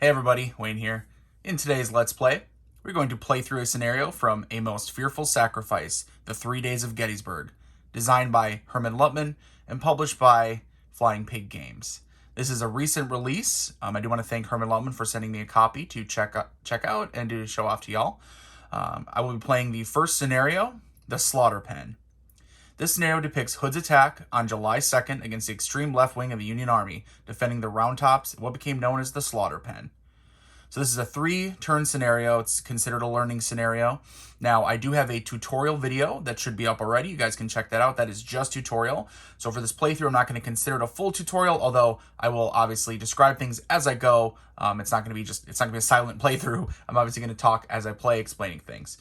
Hey everybody, Wayne here. In today's Let's Play, we're going to play through a scenario from A Most Fearful Sacrifice, The 3 Days of Gettysburg, designed by Hermann Luttmann and published by Flying Pig Games. This is a recent release. I do want to thank Hermann Luttmann for sending me a copy to check out and to show off to y'all. I will be playing the first scenario, The Slaughter Pen. This scenario depicts Hood's attack on July 2nd against the extreme left wing of the Union Army, defending the Round Tops, what became known as the Slaughter Pen. So this is a 3-turn scenario. It's considered a learning scenario. Now, I do have a tutorial video that should be up already. You guys can check that out. That is just tutorial. So for this playthrough, I'm not going to consider it a full tutorial, although I will obviously describe things as I go. It's not going to be a silent playthrough. I'm obviously going to talk as I play, explaining things.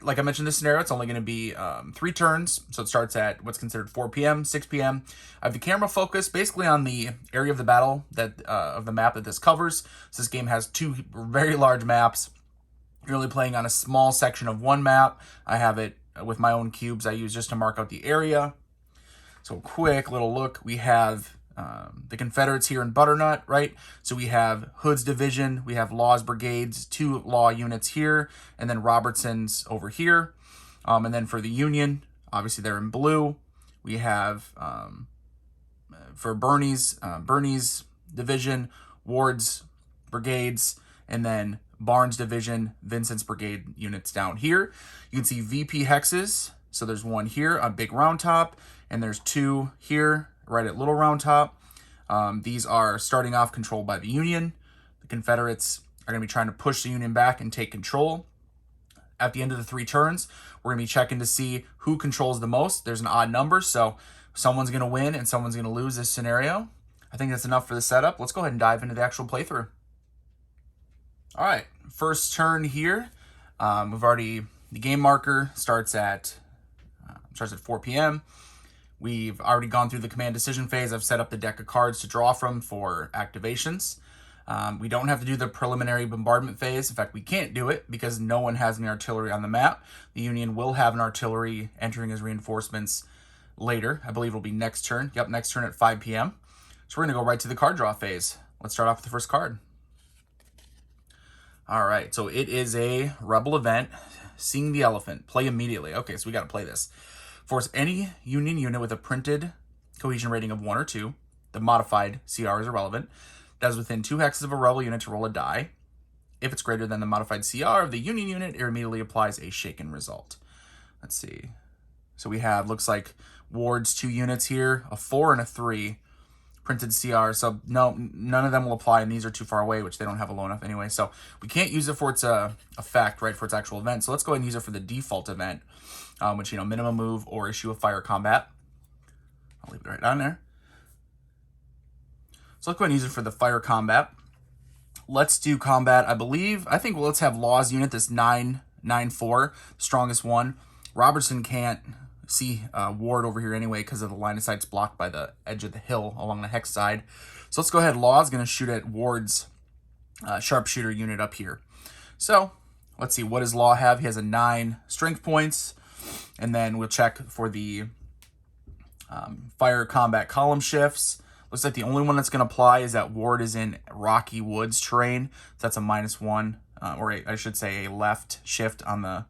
Like I mentioned, this scenario, it's only going to be 3 turns. So it starts at what's considered 4 p.m., 6 p.m. I have the camera focused basically on the area of the battle that of the map that this covers. So this game has 2 very large maps. You're only playing on a small section of one map. I have it with my own cubes I use just to mark out the area. So quick little look. We have the Confederates here in Butternut, right? So we have Hood's division, we have Law's brigades, 2 Law units here, and then Robertson's over here. And then for the Union, obviously they're in blue. We have for Birney's division, Ward's brigades, and then Barnes division, Vincent's brigade units down here. You can see VP hexes. So there's 1 here on Big Round Top, and there's 2 here right at Little Round Top. These are starting off controlled by the Union. The Confederates are going to be trying to push the Union back and take control. At the end of the 3 turns, we're going to be checking to see who controls the most. There's an odd number, so someone's going to win and someone's going to lose this scenario. I think that's enough for the setup. Let's go ahead and dive into the actual playthrough. All right, first turn here. The game marker starts at 4 p.m. We've already gone through the command decision phase. I've set up the deck of cards to draw from for activations. We don't have to do the preliminary bombardment phase. In fact, we can't do it because no one has any artillery on the map. The Union will have an artillery entering as reinforcements later. I believe it'll be next turn. Yep, next turn at 5 p.m. So we're going to go right to the card draw phase. Let's start off with the first card. All right, so it is a Rebel event. Seeing the Elephant. Play immediately. Okay, so we got to play this. Force any Union unit with a printed cohesion rating of 1 or 2. The modified CR is irrelevant. That is within 2 hexes of a Rebel unit to roll a die. If it's greater than the modified CR of the Union unit, it immediately applies a shaken result. Let's see. So we have, looks like Ward's 2 units here, a 4 and a 3. Printed CR, so no, none of them will apply, and these are too far away, which they don't have a low enough anyway. So we can't use it for its effect, right, for its actual event. So let's go ahead and use it for the default event, which, minimum move or issue of fire combat. I'll leave it right down there. So let's go ahead and use it for the fire combat. Let's do combat, let's have Law's unit, this 9-9-4, strongest one. Robertson can't see Ward over here anyway because of the line of sight's blocked by the edge of the hill along the hex side. So let's go ahead. Law's going to shoot at Ward's sharpshooter unit up here. So let's see, what does Law have? He has a 9 strength points, and then we'll check for the fire combat column shifts. Looks like the only one that's going to apply is that Ward is in rocky woods terrain. So that's a -1, or I should say a left shift on the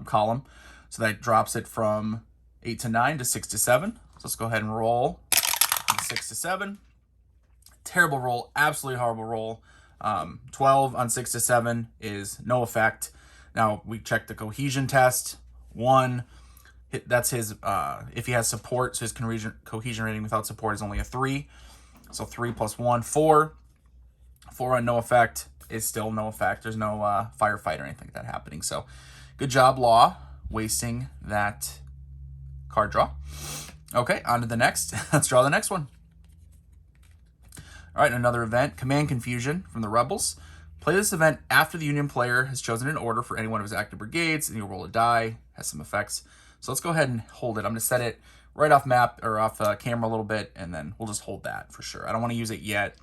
column. So that drops it from 8 to 9 to 6 to 7. So let's go ahead and roll 6 to 7. Terrible roll, absolutely horrible roll. 12 on 6 to 7 is no effect. Now we check the cohesion test. 1, that's his, if he has support, so his cohesion rating without support is only a 3. So 3 plus 1, 4. 4 on no effect is still no effect. There's no firefight or anything like that happening. So good job, Law, wasting that card draw. Okay, on to the next. Let's draw the next one. All right, another event, Command Confusion from the Rebels. Play this event after the Union player has chosen an order for any one of his active brigades, and you'll roll a die, has some effects. So let's go ahead and hold it. I'm going to set it right off map or off camera a little bit, and then we'll just hold that for sure. I don't want to use it yet.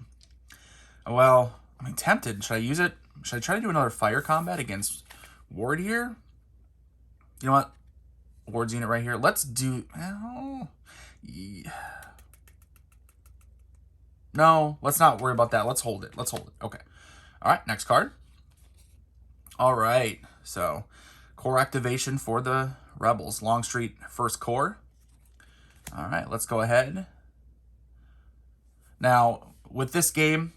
Well, I'm tempted. Should I use it? Should I try to do another fire combat against Ward here? You know what? Ward's unit right here. Let's do... No, No, let's not worry about that. Let's hold it. Let's hold it. Okay. All right, next card. All right, so core activation for the Rebels. Longstreet, first core. All right, let's go ahead. Now, with this game,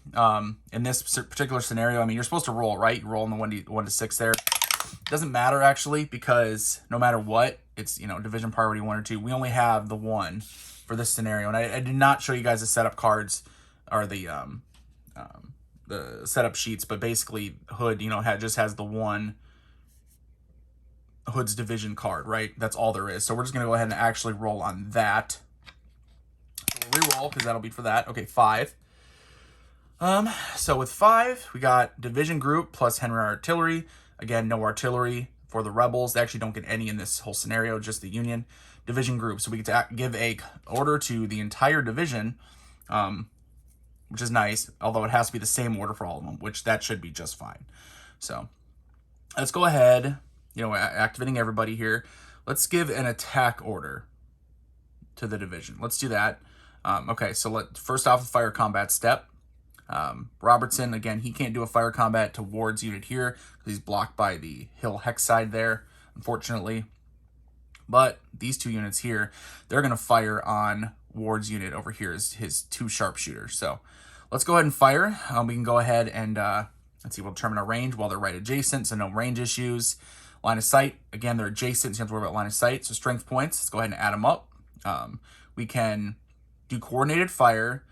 in this particular scenario, I mean, you're supposed to roll, right? You roll in the 1 to 6 there. Doesn't matter, actually, because no matter what, it's, you know, division priority 1 or 2. We only have the 1 for this scenario. And I did not show you guys the setup cards or the setup sheets, but basically Hood, you know, just has the 1 Hood's division card, right? That's all there is. So we're just going to go ahead and actually roll on that. So we'll re-roll because that'll be for that. Okay, 5. So with 5, we got division group plus Henry artillery. Again, no artillery for the Rebels. They actually don't get any in this whole scenario, just the Union division group. So we get to give a order to the entire division, which is nice, although it has to be the same order for all of them, which that should be just fine. So let's go ahead, you know, activating everybody here. Let's give an attack order to the division. Let's do that. Okay, so first off, the fire combat step. Robertson, again, he can't do a fire combat to Ward's unit here because he's blocked by the hill hex side there, unfortunately. But these 2 units here, they're going to fire on Ward's unit over here, his 2 sharpshooters. So let's go ahead and fire. We can go ahead and, let's see, we'll determine a range while they're right adjacent, so no range issues. Line of sight, again, they're adjacent, so you don't have to worry about line of sight. So strength points, let's go ahead and add them up. We can do coordinated fire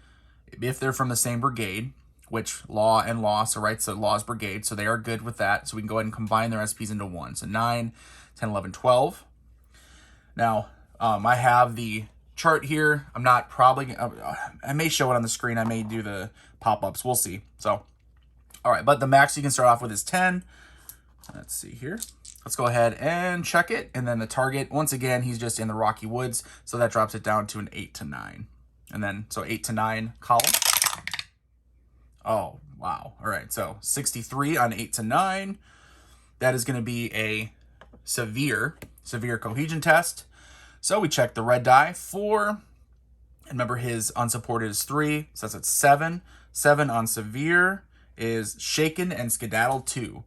if they're from the same brigade, which Law and Law, so right, so Law's brigade, so they are good with that. So we can go ahead and combine their SPs into 1. So 9, 10, 11, 12. Now, I have the chart here. I'm not probably, I may show it on the screen. I may do the pop-ups. We'll see. So, all right, but the max you can start off with is 10. Let's see here. Let's go ahead and check it. And then the target, once again, he's just in the Rocky Woods. So that drops it down to an 8 to 9. And then, so 8 to 9 column. Oh, wow. All right, so 63 on 8 to 9. That is going to be a severe cohesion test. So we check the red die, 4. And remember, his unsupported is 3, so that's at 7. 7 on severe is shaken and skedaddle 2.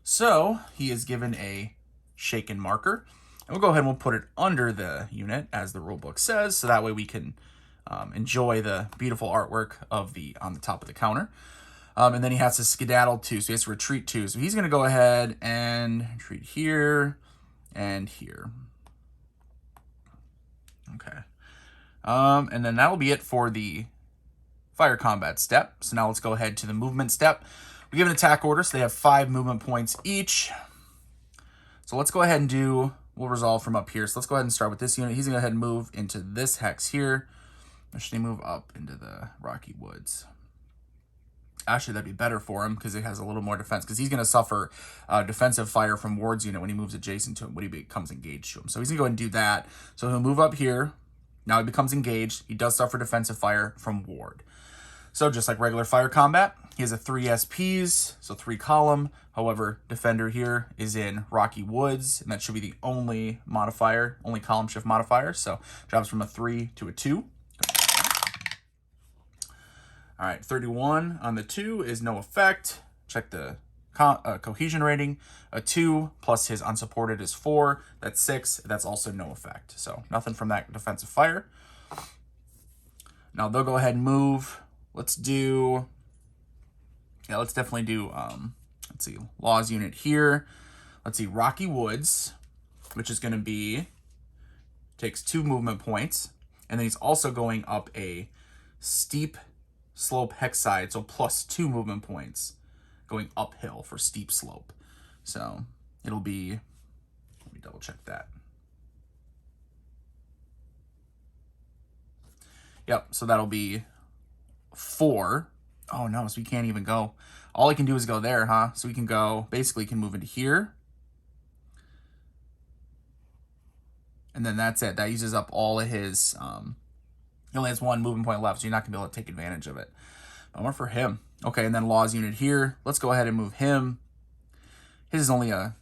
So he is given a shaken marker. And we'll go ahead and we'll put it under the unit, as the rulebook says, so that way we can enjoy the beautiful artwork of on the top of the counter. And then he has to skedaddle 2, so he has to retreat 2. So he's going to go ahead and retreat here and here. Okay. And then that'll be it for the fire combat step. So now let's go ahead to the movement step. We give an attack order, so they have 5 movement points each. So let's go ahead and we'll resolve from up here. So let's go ahead and start with this unit. He's going to go ahead and move into this hex here. Or should he move up into the Rocky Woods? Actually, that'd be better for him because it has a little more defense, because he's going to suffer defensive fire from Ward's unit when he moves adjacent to him, when he becomes engaged to him. So he's going to go ahead and do that. So he'll move up here. Now he becomes engaged. He does suffer defensive fire from Ward. So just like regular fire combat, he has a 3 SPs, so 3 column. However, Defender here is in Rocky Woods, and that should be the only modifier, only column shift modifier. So drops from a 3 to a 2. All right, 31 on the 2 is no effect. Check the cohesion rating. A 2 plus his unsupported is 4. That's 6. That's also no effect. So nothing from that defensive fire. Now they'll go ahead and move. Let's definitely do, let's see, Law's unit here. Let's see, Rocky Woods, which is going to be, takes 2 movement points. And then he's also going up a steep slope hex side, so plus 2 movement points going uphill for steep slope. So it'll be, let me double check that. Yep, so that'll be 4. Oh no, so we can't even go. All I can do is go there, huh? So we can go, basically can move into here. And then that's it. That uses up all of his, he only has 1 movement point left, so you're not going to be able to take advantage of it. But more for him. Okay, and then Law's unit here. Let's go ahead and move him. His is only a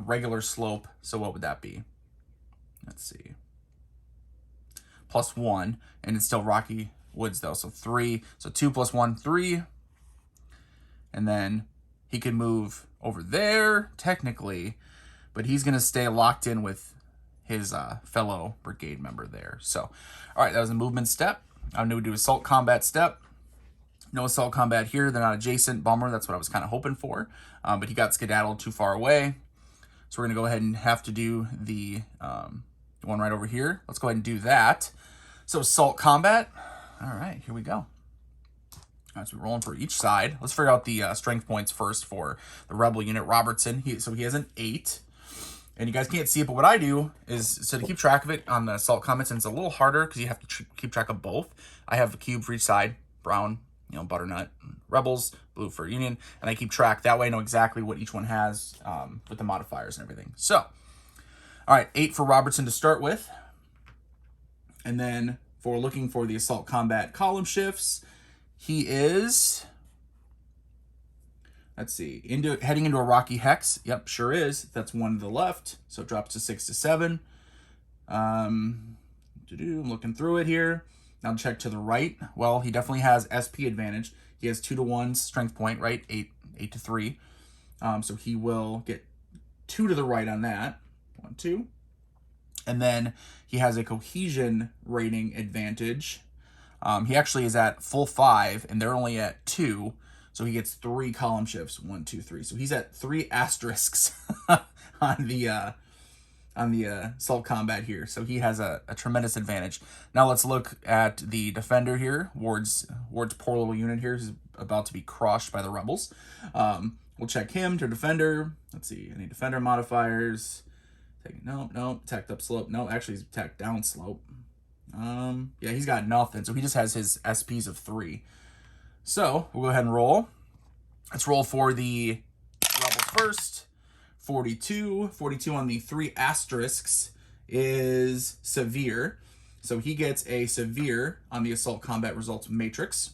regular slope, so what would that be? Let's see. +1, and it's still Rocky woods though. So 3. So 2 plus 1, 3. And then he could move over there, technically, but he's going to stay locked in with his fellow brigade member there. So, all right, that was a movement step. I'm going to do assault combat step. No assault combat here. They're not adjacent. Bummer. That's what I was kind of hoping for. But he got skedaddled too far away. So we're going to go ahead and have to do the one right over here. Let's go ahead and do that. So assault combat. All right, here we go. All right, so we're rolling for each side. Let's figure out the strength points first for the rebel unit. Robertson, so he has an 8. And you guys can't see it, but what I do is, so to keep track of it on the assault combat, since it's a little harder because you have to keep track of both, I have a cube for each side. Brown, butternut, rebels, blue for Union, and I keep track. That way I know exactly what each one has with the modifiers and everything. So, all right, 8 for Robertson to start with. And then for looking for the assault combat column shifts, he is, let's see, heading into a rocky hex. Yep, sure is. That's 1 to the left, so it drops to 6 to 7. I'm looking through it here. Now check to the right. Well, he definitely has SP advantage. He has 2 to 1 strength point, right? 8 to 3. So he will get 2 to the right on that. 1, 2. And then he has a cohesion rating advantage. He actually is at full 5, and they're only at 2. So he gets 3 column shifts. 1, 2, 3. So he's at 3 asterisks on the assault combat here. So he has a tremendous advantage. Now let's look at the defender here. Ward's poor little unit here is about to be crushed by the rebels. We'll check him to defender. Let's see, any defender modifiers. No, attacked up slope. No, actually he's attacked down slope. Yeah, he's got nothing. So he just has his SPs of 3. So we'll go ahead and roll. Let's roll for the rebels first. 42 on the 3 asterisks is severe. So he gets a severe on the assault combat results matrix.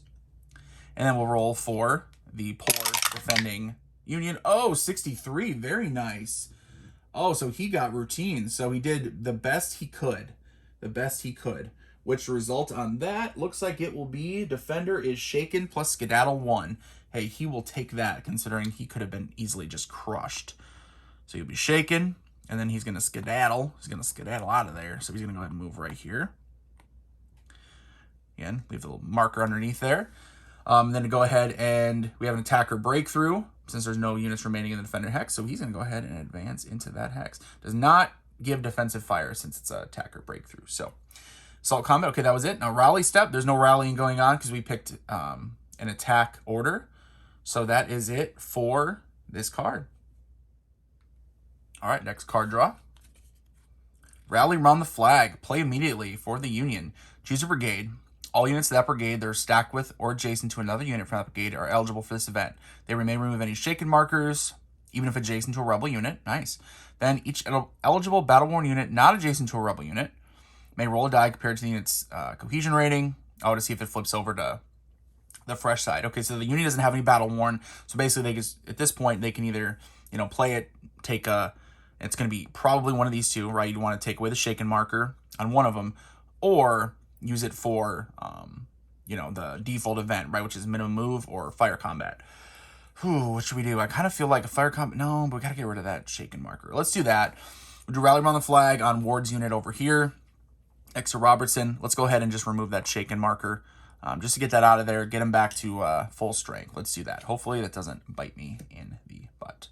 And then we'll roll for the poor defending Union. Oh, 63. Very nice. Oh, so he got routine. So he did the best he could. Which result on that looks like it will be defender is shaken plus skedaddle 1. Hey, he will take that considering he could have been easily just crushed. So he'll be shaken, and then he's going to skedaddle. He's going to skedaddle out of there. So he's going to go ahead and move right here. Again, leave the little marker underneath there. Then to go ahead and we have an attacker breakthrough since there's no units remaining in the defender hex. So he's going to go ahead and advance into that hex. Does not give defensive fire since it's an attacker breakthrough. So assault combat. Okay, that was it. Now rally step. There's no rallying going on because we picked an attack order. So that is it for this card. All right, next card draw. Rally around the flag. Play immediately for the Union. Choose a brigade. All units of that brigade that are stacked with or adjacent to another unit from that brigade are eligible for this event. They may remove any shaken markers, even if adjacent to a rebel unit. Nice. Then each eligible battle-worn unit not adjacent to a rebel unit may roll a die compared to the unit's cohesion rating. To see if it flips over to the fresh side. Okay, so the unit doesn't have any battle-worn. So basically, at this point, they can either play it, take a... It's going to be probably one of these two, right? You want to take away the shaken marker on one of them, or use it for, the default event, right? Which is minimum move or fire combat. What should we do? I kind of feel like a fire combat. No, but we got to get rid of that shaken marker. Let's do that. We'll do rally around the flag on Ward's unit over here. Next to Robertson. Let's go ahead and just remove that shaken marker. Just to get that out of there, get him back to full strength. Let's do that. Hopefully that doesn't bite me in the butt.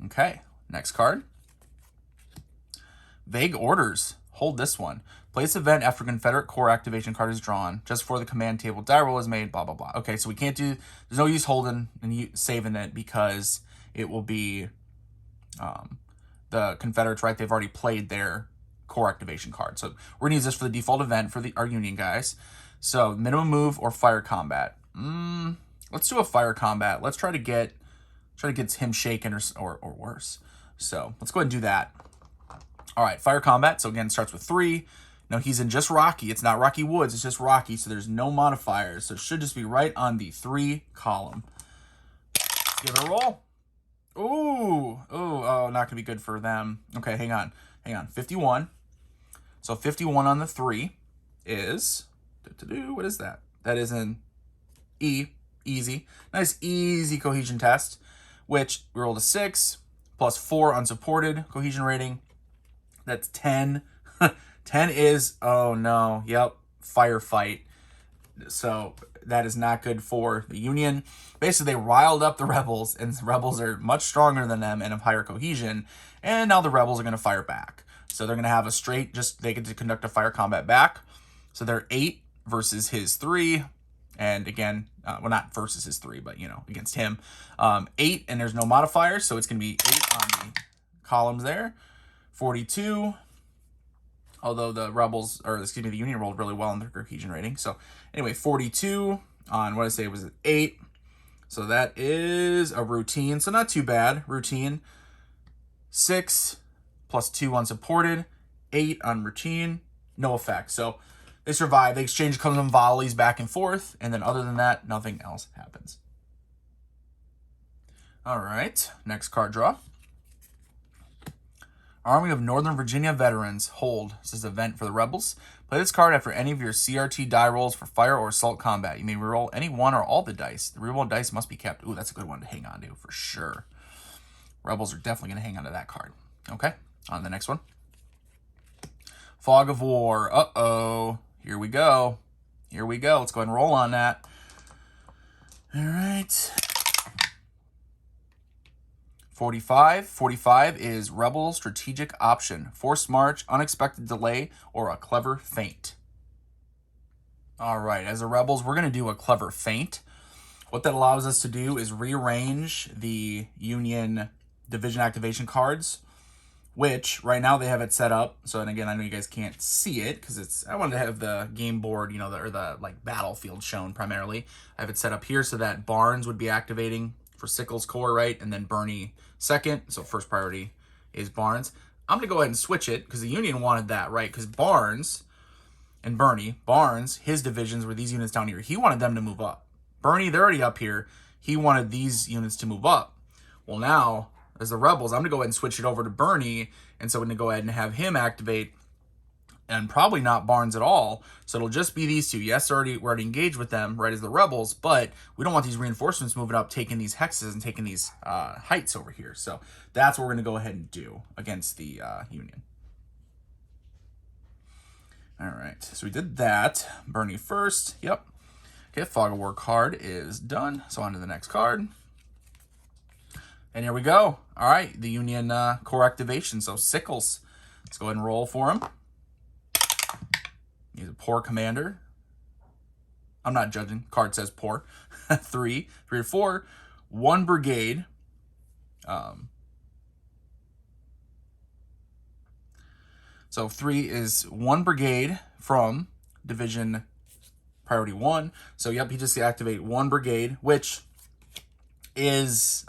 Okay. Next card. Vague orders. Hold this one. Place event after Confederate Corps activation card is drawn. Just before the command table die roll is made. Blah, blah, blah. Okay, so we can't do... There's no use holding and saving it because it will be the Confederates, right? They've already played their Corps activation card. So we're going to use this for the default event for our Union guys. So minimum move or fire combat. Let's do a fire combat. Let's try to get him shaken or worse. So let's go ahead and do that. All right, fire combat. So again, it starts with 3. Now he's in just Rocky. It's not Rocky Woods. It's just Rocky. So there's no modifiers. So it should just be right on the 3 column. Let's give it a roll. Oh, not going to be good for them. Okay, hang on. 51. So 51 on the 3 is What is that? That is an E. Easy. Nice, easy cohesion test, which we rolled a 6 plus 4 unsupported cohesion rating. That's 10. 10 is, oh no, yep, firefight. So that is not good for the Union. Basically, they riled up the rebels, and the rebels are much stronger than them and have higher cohesion. And now the rebels are going to fire back. So they're going to have a straight, they get to conduct a fire combat back. So they're 8 versus his 3. And again, well, not versus his 3, but, against him. 8, and there's no modifiers, so it's going to be 8 on the columns there. 42. Although the rebels, the Union rolled really well in their cohesion rating. So anyway, 42 on, what did I say, it was 8. So that is a routine. So not too bad. Routine. 6 plus 2 unsupported. 8 on routine. No effect. So they survive. They exchange comes in volleys back and forth. And then other than that, nothing else happens. All right. Next card draw. Army of Northern Virginia Veterans. Hold. This is an event for the rebels. Play this card after any of your CRT die rolls for fire or assault combat. You may reroll any one or all the dice. The reroll dice must be kept. Ooh, that's a good one to hang on to for sure. Rebels are definitely going to hang on to that card. Okay, on to the next one. Fog of War. Uh-oh. Here we go. Here we go. Let's go ahead and roll on that. All right. 45. 45 is Rebel Strategic Option. Forced March, Unexpected Delay, or a Clever Feint. All right, as the Rebels, we're going to do a Clever Feint. What that allows us to do is rearrange the Union Division Activation cards, which right now they have it set up. So, and again, I know you guys can't see it because I wanted to have the game board, or the battlefield shown primarily. I have it set up here so that Barnes would be activating for Sickles' Corps, right? And then Bernie second. So first priority is Barnes. I'm going to go ahead and switch it because the Union wanted that, right? Because Barnes and Bernie, his divisions were these units down here. He wanted them to move up. Bernie, they're already up here. He wanted these units to move up. Well, now, as the rebels, I'm going to go ahead and switch it over to Bernie. And so I'm going to go ahead and have him activate, and probably not Barnes at all. So it'll just be these two. Yes, we're already engaged with them, right, as the rebels, but we don't want these reinforcements moving up, taking these hexes and taking these heights over here. So that's what we're going to go ahead and do against the Union. All right, so we did that. Bernie first. Yep. Okay, Fog of War card is done. So on to the next card. And here we go. All right, the Union Corps activation. So Sickles. Let's go ahead and roll for him. He's a poor commander. I'm not judging. Card says poor. 3 or 4. 1 brigade. So 3 is 1 brigade from Division Priority 1. So, yep, he just activate 1 brigade, which is...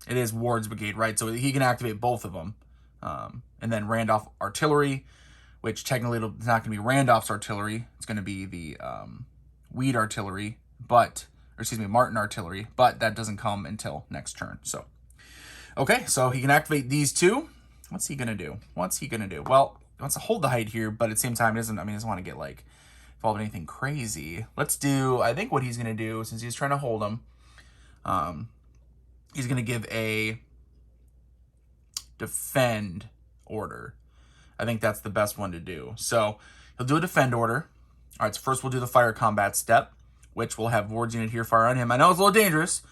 it is Ward's brigade, right? So he can activate both of them. And then Randolph Artillery, which technically it's not going to be Randolph's Artillery. It's going to be the Weed Artillery, Martin Artillery, but that doesn't come until next turn. So, okay, so he can activate these two. What's he going to do? Well, he wants to hold the height here, but at the same time, he doesn't want to get, involved in anything crazy. Let's do, I think what he's going to do, since he's trying to hold him, he's going to give a defend order. I think that's the best one to do. So he'll do a defend order. All right, so first we'll do the fire combat step, which will have Ward's unit here fire on him. I know it's a little dangerous,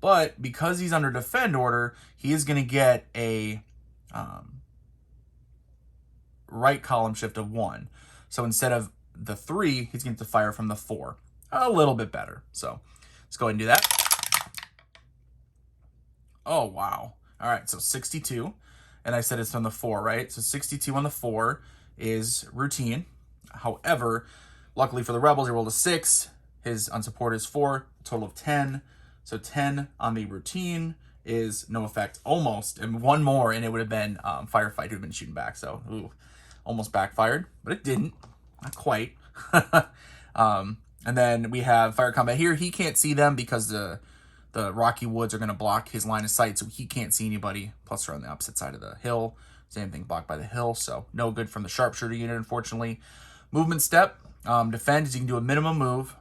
but because he's under defend order, he is going to get a right column shift of 1. So instead of the 3, he's going to fire from the 4. A little bit better. So let's go ahead and do that. Oh, wow. All right, so 62. And I said it's from the 4, right? So 62 on the 4 is routine. However, luckily for the rebels, he rolled a 6. His unsupported is 4, total of 10. So 10 on the routine is no effect, almost. And 1 more, and it would have been Firefight who would have been shooting back. So, ooh, almost backfired, but it didn't. Not quite. And then we have Fire Combat here. He can't see them because the Rocky Woods are going to block his line of sight, so he can't see anybody. Plus, they're on the opposite side of the hill, Same thing, blocked by the hill, so no good from the sharpshooter unit, unfortunately. Movement step, defend is you can do a minimum move,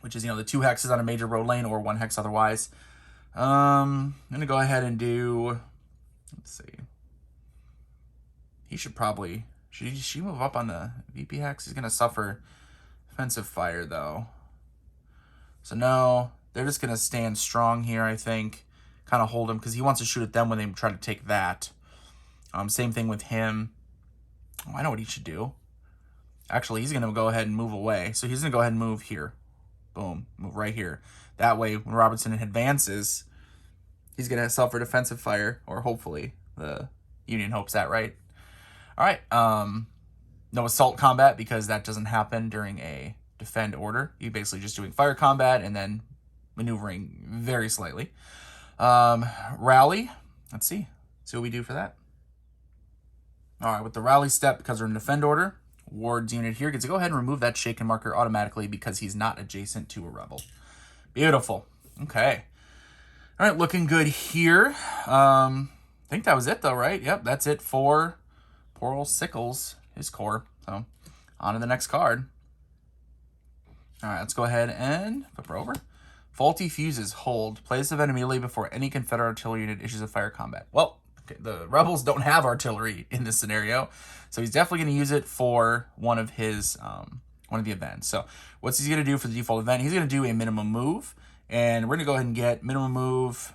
which is, the 2 hexes on a major road lane or 1 hex otherwise. I'm going to go ahead and do, let's see. He should probably, should he move up on the VP hex? He's going to suffer defensive fire, though. So no, they're just going to stand strong here, I think. Kind of hold him, because he wants to shoot at them when they try to take that. Same thing with him. Oh, I know what he should do. Actually, he's going to go ahead and move away. So he's going to go ahead and move here. Boom. Move right here. That way, when Robertson advances, he's going to suffer defensive fire, or hopefully the Union hopes that, right? All right. No assault combat, because that doesn't happen during a defend order. You're basically just doing fire combat and then maneuvering very slightly. Rally. Let's see what we do for that. All right, with the rally step, because we're in defend order, Ward's unit here gets to go ahead and remove that shaken marker automatically because he's not adjacent to a rebel. Beautiful. Okay. All right, looking good here. I think that was it, though, right? Yep, that's it for poor old Sickles, his core. So, on to the next card. All right, let's go ahead and flip her over. Faulty fuses, hold. Play this event immediately before any Confederate artillery unit issues a fire combat. Well, okay, the rebels don't have artillery in this scenario, so he's definitely going to use it for one of his one of the events. So what's he going to do for the default event? He's going to do a minimum move, and we're going to go ahead and get minimum move.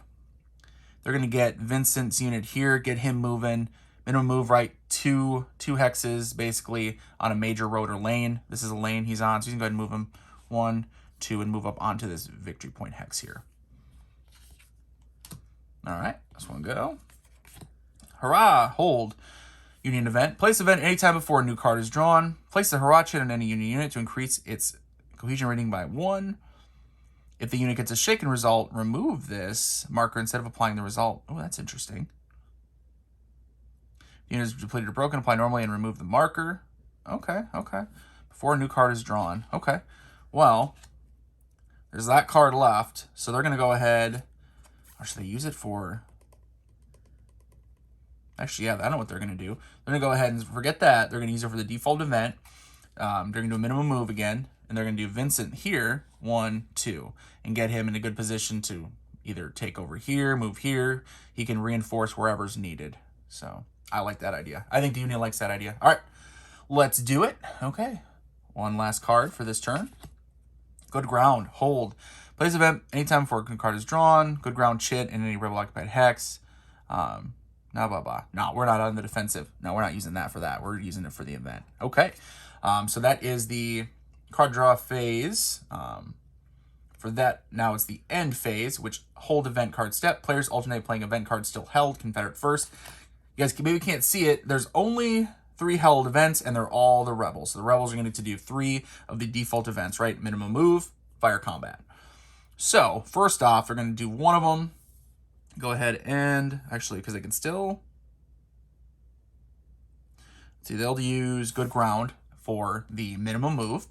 They're going to get Vincent's unit here, get him moving. Minimum move, right? Two hexes, basically, on a major road or lane. This is a lane he's on, so he's going to go ahead and move him 1, 2, and move up onto this victory point hex here. All right, this one go. Hurrah! Hold. Union event. Place event anytime before a new card is drawn. Place the hurrah chit on any Union unit to increase its cohesion rating by 1. If the unit gets a shaken result, remove this marker instead of applying the result. Oh, that's interesting. The unit is depleted or broken, apply normally and remove the marker. Okay. Before a new card is drawn. Okay. Well, there's that card left, so they're going to go ahead, or should they use it for, actually, yeah, I know what they're going to do. They're going to go ahead and forget that. They're going to use it for the default event. They're going to do a minimum move again, and they're going to do Vincent here, 1, 2, and get him in a good position to either take over here, move here. He can reinforce wherever's needed. So I like that idea. I think the Union likes that idea. All right, let's do it. Okay, one last card for this turn. Good ground, hold. Place event anytime before a card is drawn. Good ground chit in any rebel occupied hex. No, we're not on the defensive. No, we're not using that for that. We're using it for the event. Okay, so that is the card draw phase. For that, now it's the end phase, which hold event card step. Players alternate playing event cards still held, Confederate first. You guys maybe can't see it. There's only 3 held events, and they're all the rebels. So the rebels are going to do 3 of the default events, right? Minimum move, fire combat. So first off, they're going to do one of them. Go ahead and, actually, because they can still, see, they'll use good ground for the minimum move.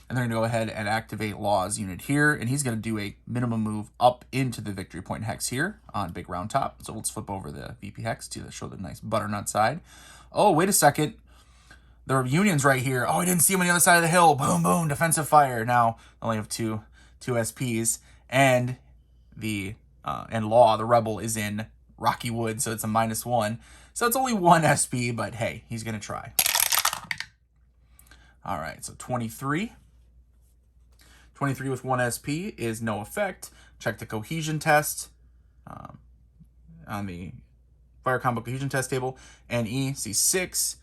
And they're going to go ahead and activate Law's unit here. And he's going to do a minimum move up into the victory point hex here on big round top. So let's flip over the VP hex to show the nice butternut side. Oh, wait a second. The Union's right here. Oh, I didn't see him on the other side of the hill. Boom, boom, defensive fire. Now, I only have two SPs. And the and Law, the rebel, is in Rocky Wood, so it's a -1. So it's only 1 SP, but hey, he's going to try. All right, so 23. 23 with 1 SP is no effect. Check the cohesion test on the fire combo cohesion test table. NE, see 6,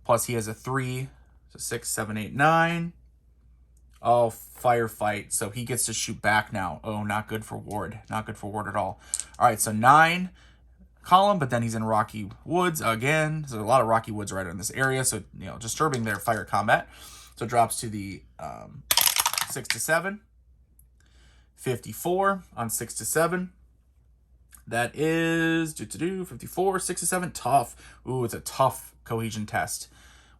plus he has a 3, so 6, 7, 8, 9. Oh, firefight, so he gets to shoot back now. Oh, not good for Ward. Not good for Ward at all. All right, so 9 column, but then he's in Rocky Woods again. So a lot of Rocky Woods right in this area, so, disturbing their fire combat. So it drops to the 6 to 7. 54 on 6 to 7. That is 54, 6 to 7. Tough. Ooh, it's a tough cohesion test,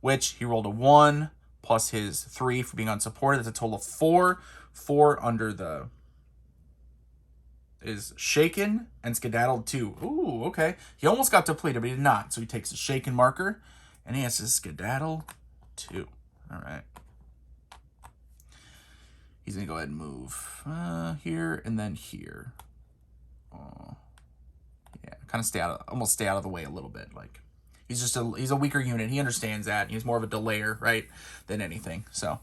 which he rolled a 1 plus his 3 for being unsupported. That's a total of 4. 4 under the is shaken and skedaddled 2. Ooh, okay. He almost got depleted, but he did not. So he takes a shaken marker, and he has to skedaddle 2. All right. He's going to go ahead and move here and then here. Yeah, kind of almost stay out of the way a little bit. Like, he's a weaker unit. He understands that. He's more of a delayer, right, than anything. So,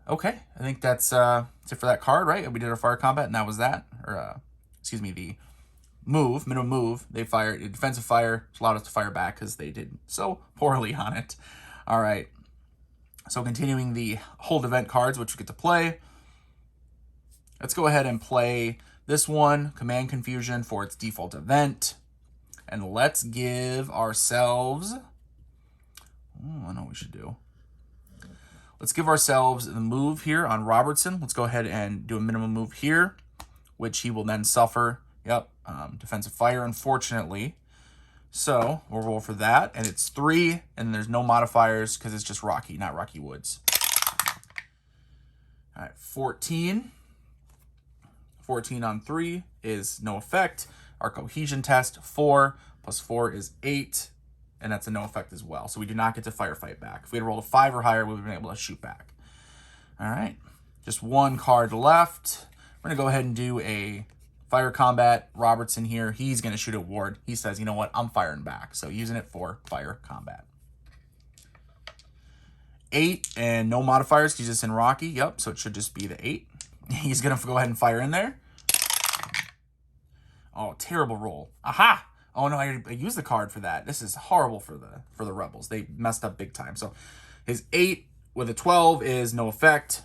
okay, I think that's it for that card, right? We did our fire combat, and that was that. Or, excuse me, the minimum move. They fired defensive fire, which allowed us to fire back because they did so poorly on it. All right. So continuing the hold event cards, which we get to play. Let's go ahead and play this one, Command Confusion, for its default event. And let's give ourselves... I know what we should do. Let's give ourselves the move here on Robertson. Let's go ahead and do a minimum move here, which he will then suffer. Yep, defensive fire, unfortunately. So we'll roll for that, and it's 3, and there's no modifiers because it's just Rocky, not Rocky Woods. All right, 14. 14 on 3 is no effect. Our cohesion test, 4 plus 4 is 8, and that's a no effect as well. So we do not get to firefight back. If we had rolled a 5 or higher, we would have been able to shoot back. All right, just one card left. We're going to go ahead and do a fire combat. Robertson here, he's going to shoot at Ward. He says, you know what, I'm firing back. So using it for fire combat. 8 and no modifiers. He's just in Rocky. Yep, so it should just be the 8. He's going to go ahead and fire in there. Oh, terrible roll. Aha! Oh no, I used the card for that. This is horrible for the Rebels. They messed up big time. So his 8 with a 12 is no effect.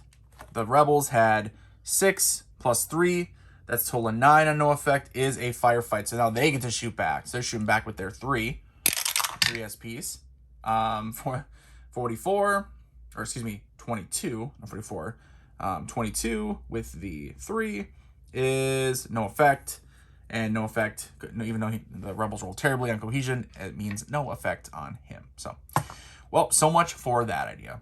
The Rebels had 6 plus 3. That's total of 9 on no effect, is a firefight. So now they get to shoot back. So they're shooting back with their 3 SPs. For 44, or excuse me, 22, not 44. 22 with the 3 is no effect. And no effect, even though the Rebels roll terribly on cohesion, it means no effect on him. So, well, so much for that idea.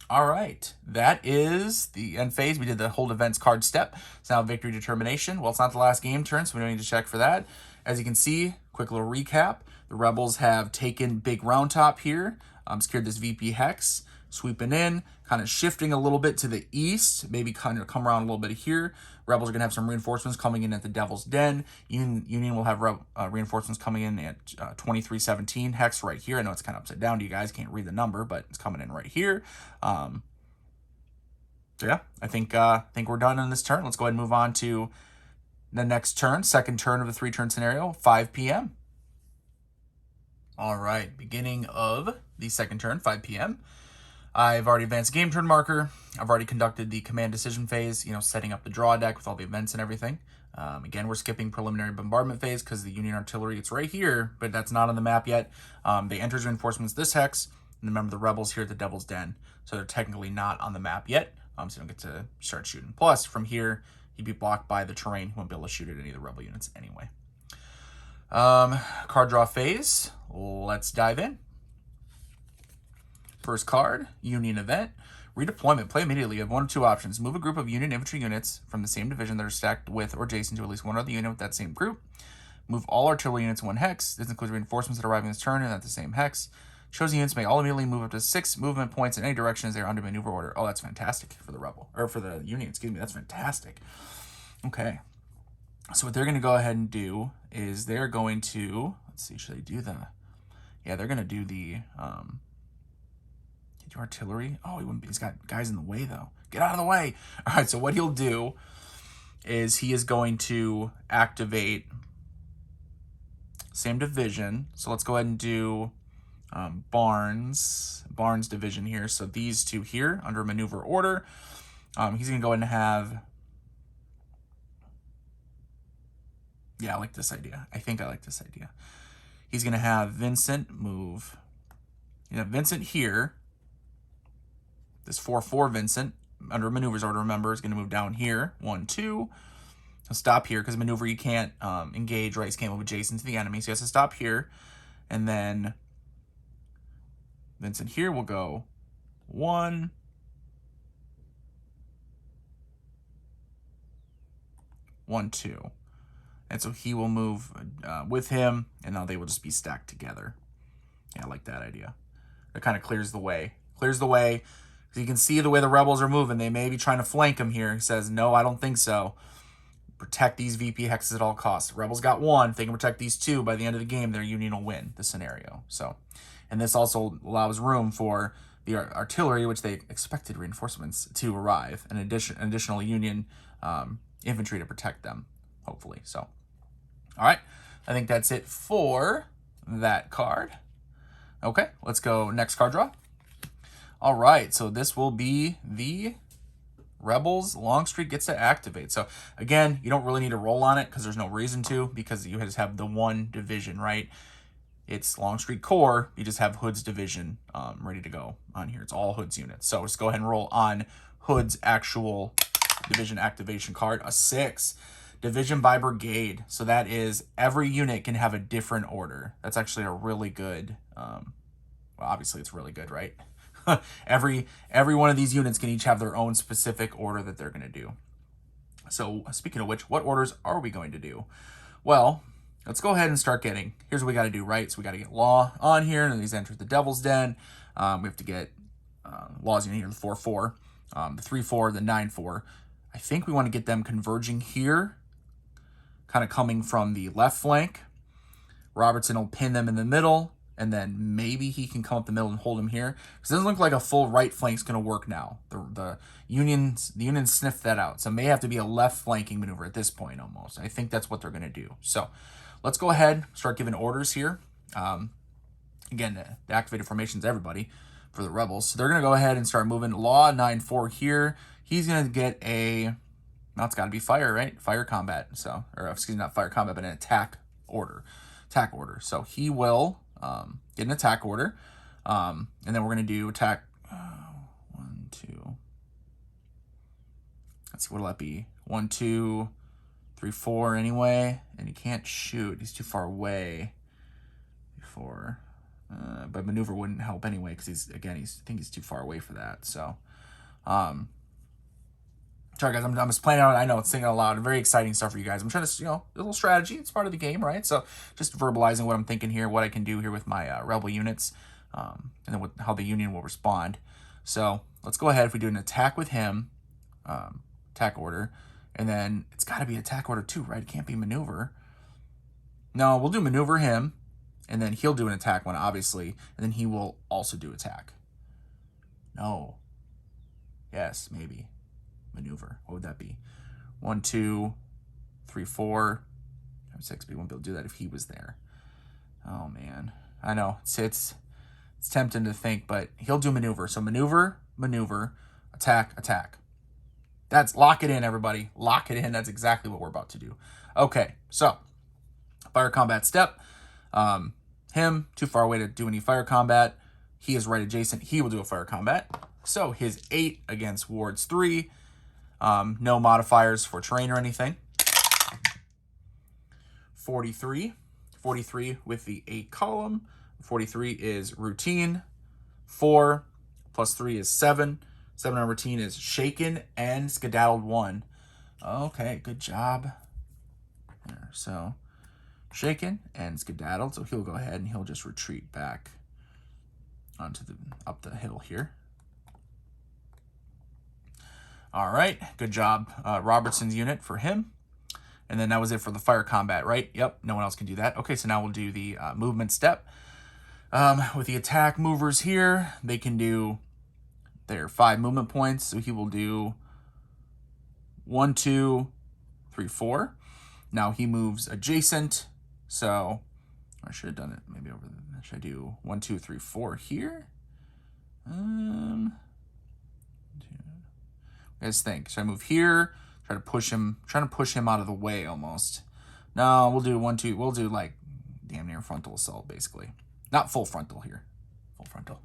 All right, that is the end phase. We did the hold events card step. It's now victory determination. Well, it's not the last game turn, so we don't need to check for that. As you can see, quick little recap. The Rebels have taken Big Round Top here, secured this VP Hex, sweeping in, kind of shifting a little bit to the east, maybe kind of come around a little bit here. Rebels are going to have some reinforcements coming in at the Devil's Den. Union will have reinforcements coming in at 2317 Hex right here. I know it's kind of upside down to you guys. Can't read the number, but it's coming in right here. So yeah, I think we're done on this turn. Let's go ahead and move on to the next turn, second turn of the 3-turn scenario, 5 p.m. All right, beginning of the second turn, 5 p.m. I've already advanced game turn marker. I've already conducted the command decision phase, setting up the draw deck with all the events and everything. Again, we're skipping preliminary bombardment phase because the Union artillery, it's right here, but that's not on the map yet. They enter reinforcements this hex, and remember the Rebels here at the Devil's Den, so they're technically not on the map yet, so you don't get to start shooting. Plus, from here, he'd be blocked by the terrain. He won't be able to shoot at any of the Rebel units anyway. Card draw phase. Let's dive in. First card, Union event. Redeployment. Play immediately. You have one of two options. Move a group of Union infantry units from the same division that are stacked with or adjacent to at least one other unit with that same group. Move all artillery units in one hex. This includes reinforcements that arrive in this turn and at the same hex. Chosen units may all immediately move up to 6 movement points in any direction as they are under maneuver order. Oh, that's fantastic for the for the Union. Excuse me. That's fantastic. Okay. So what they're going to go ahead and do is they're going to, let's see, should they do the, yeah, they're going to do the, artillery. Oh, he's got guys in the way though. Get out of the way. All right, so what he'll do is he is going to activate same division. So let's go ahead and do Barnes division here. So these two here under maneuver order. He's going to go ahead and have, yeah, I like this idea. I think I like this idea. He's going to have Vincent move. Vincent here. This 4-4 Vincent, under maneuvers order, remember, is going to move down here. 1, 2. He'll stop here because maneuver you can't engage, right? He can't move adjacent to the enemy. So he has to stop here. And then Vincent here will go 1. 1, 2. And so he will move with him, and now they will just be stacked together. Yeah, I like that idea. It kind of clears the way. Clears the way. You can see the way the rebels are moving. They may be trying to flank him here. He says, no, I don't think so. Protect these VP hexes at all costs. Rebels got 1. If they can protect these 2, by the end of the game, their Union will win the scenario. So, and this also allows room for the artillery, which they expected reinforcements to arrive, and additional Union infantry to protect them, hopefully. So, all right. I think that's it for that card. Okay, let's go next card draw. All right, so this will be the Rebels. Longstreet gets to activate. So again, you don't really need to roll on it because there's no reason to, because you just have the 1 division, right? It's Longstreet Corps. You just have Hood's division ready to go on here. It's all Hood's units. So just go ahead and roll on Hood's actual division activation card. A 6. Division by brigade. So that is every unit can have a different order. That's actually a really good, well, obviously it's really good, right? every one of these units can each have their own specific order that they're going to do. So speaking of which, what orders are we going to do? Well, let's go ahead and start getting, here's what we got to do, right? So we got to get Law on here, and these enter the Devil's Den. We have to get Laws in here, the 4-4, the 3-4, the 9-4. I think we want to get them converging here, kind of coming from the left flank. Robertson will pin them in the middle, and then maybe he can come up the middle and hold him here. Because it doesn't look like a full right flank's going to work now. The Unions sniffed that out. So it may have to be a left flanking maneuver at this point almost. I think that's what they're going to do. So let's go ahead, start giving orders here. Again, the activated formation's everybody for the Rebels. So they're going to go ahead and start moving. Law 9-4 here. He's going to get a... Now it's got to be fire, right? Fire combat. So, or excuse me, not fire combat, but an attack order. Attack order. So he will get an attack order. And then we're going to do attack 1, 2. Let's see, what'll that be? 1, 2, 3, 4 anyway. And he can't shoot. He's too far away. 4. But maneuver wouldn't help anyway because I think he's too far away for that. So, sorry guys, I'm just playing out. I know it's thinking out loud. Very exciting stuff for you guys. I'm trying to, a little strategy. It's part of the game, right? So just verbalizing what I'm thinking here, what I can do here with my rebel units, and then how the Union will respond. So let's go ahead. If we do an attack with him, attack order, and then it's got to be attack order too, right? It can't be maneuver. No, we'll do maneuver him, and then he'll do an attack one, obviously, and then he will also do attack. No. Yes, maybe. Maneuver. What would that be? 1, 2, 3, 4, 5, 6. But he won't be able to do that if he was there. Oh man, I know it's tempting to think, but he'll do maneuver. So maneuver, attack, attack. That's lock it in, everybody. Lock it in. That's exactly what we're about to do. Okay, so fire combat step. Him too far away to do any fire combat. He is right adjacent. He will do a fire combat. So his 8 against Ward's 3. No modifiers for terrain or anything. 43 with the 8 column. 43 is routine. 4 plus 3 is 7. 7 on routine is shaken and skedaddled 1. Okay, good job. There, so shaken and skedaddled. So he'll go ahead and he'll just retreat back up the hill here. All right, good job, Robertson's unit for him. And then that was it for the fire combat, right? Yep, no one else can do that. Okay, so now we'll do the movement step. With the attack movers here, they can do their 5 movement points. So he will do 1, 2, 3, 4. Now he moves adjacent. So I should have done it maybe over the, should I do 1, 2, 3, 4 here? Guys think. So I move here, trying to push him out of the way almost. No, we'll do 1, 2. We'll do like damn near frontal assault, basically. Not full frontal here. Full frontal.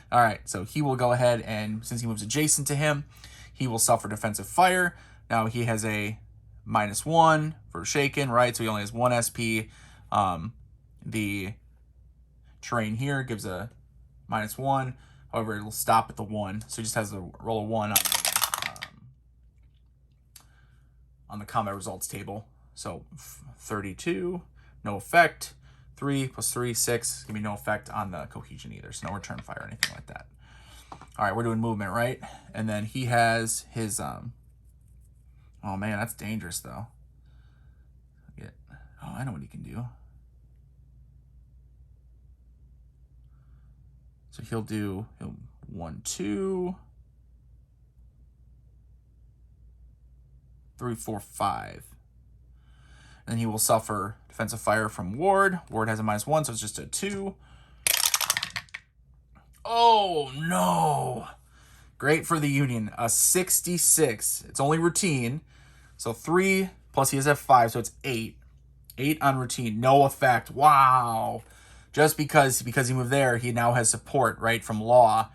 All right, so he will go ahead and since he moves adjacent to him, he will suffer defensive fire. Now he has a -1 for shaken, right? So he only has 1 SP. The terrain here gives a -1. However, it'll stop at the 1. So he just has to roll a 1 on the combat results table. So 32, no effect. 3 plus 3, 6. Give me no effect on the cohesion either. So no return fire or anything like that. All right, we're doing movement, right? And then he has his, oh man, that's dangerous though. Oh, I know what he can do. So he'll 1, 2, 3, 4, 5. And he will suffer defensive fire from Ward. Ward has a -1, so it's just a 2. Oh, no. Great for the Union. A 66. It's only routine. So 3 plus he has F5, so it's 8. 8 on routine. No effect. Wow. Just because he moved there, he now has support, right, from Law.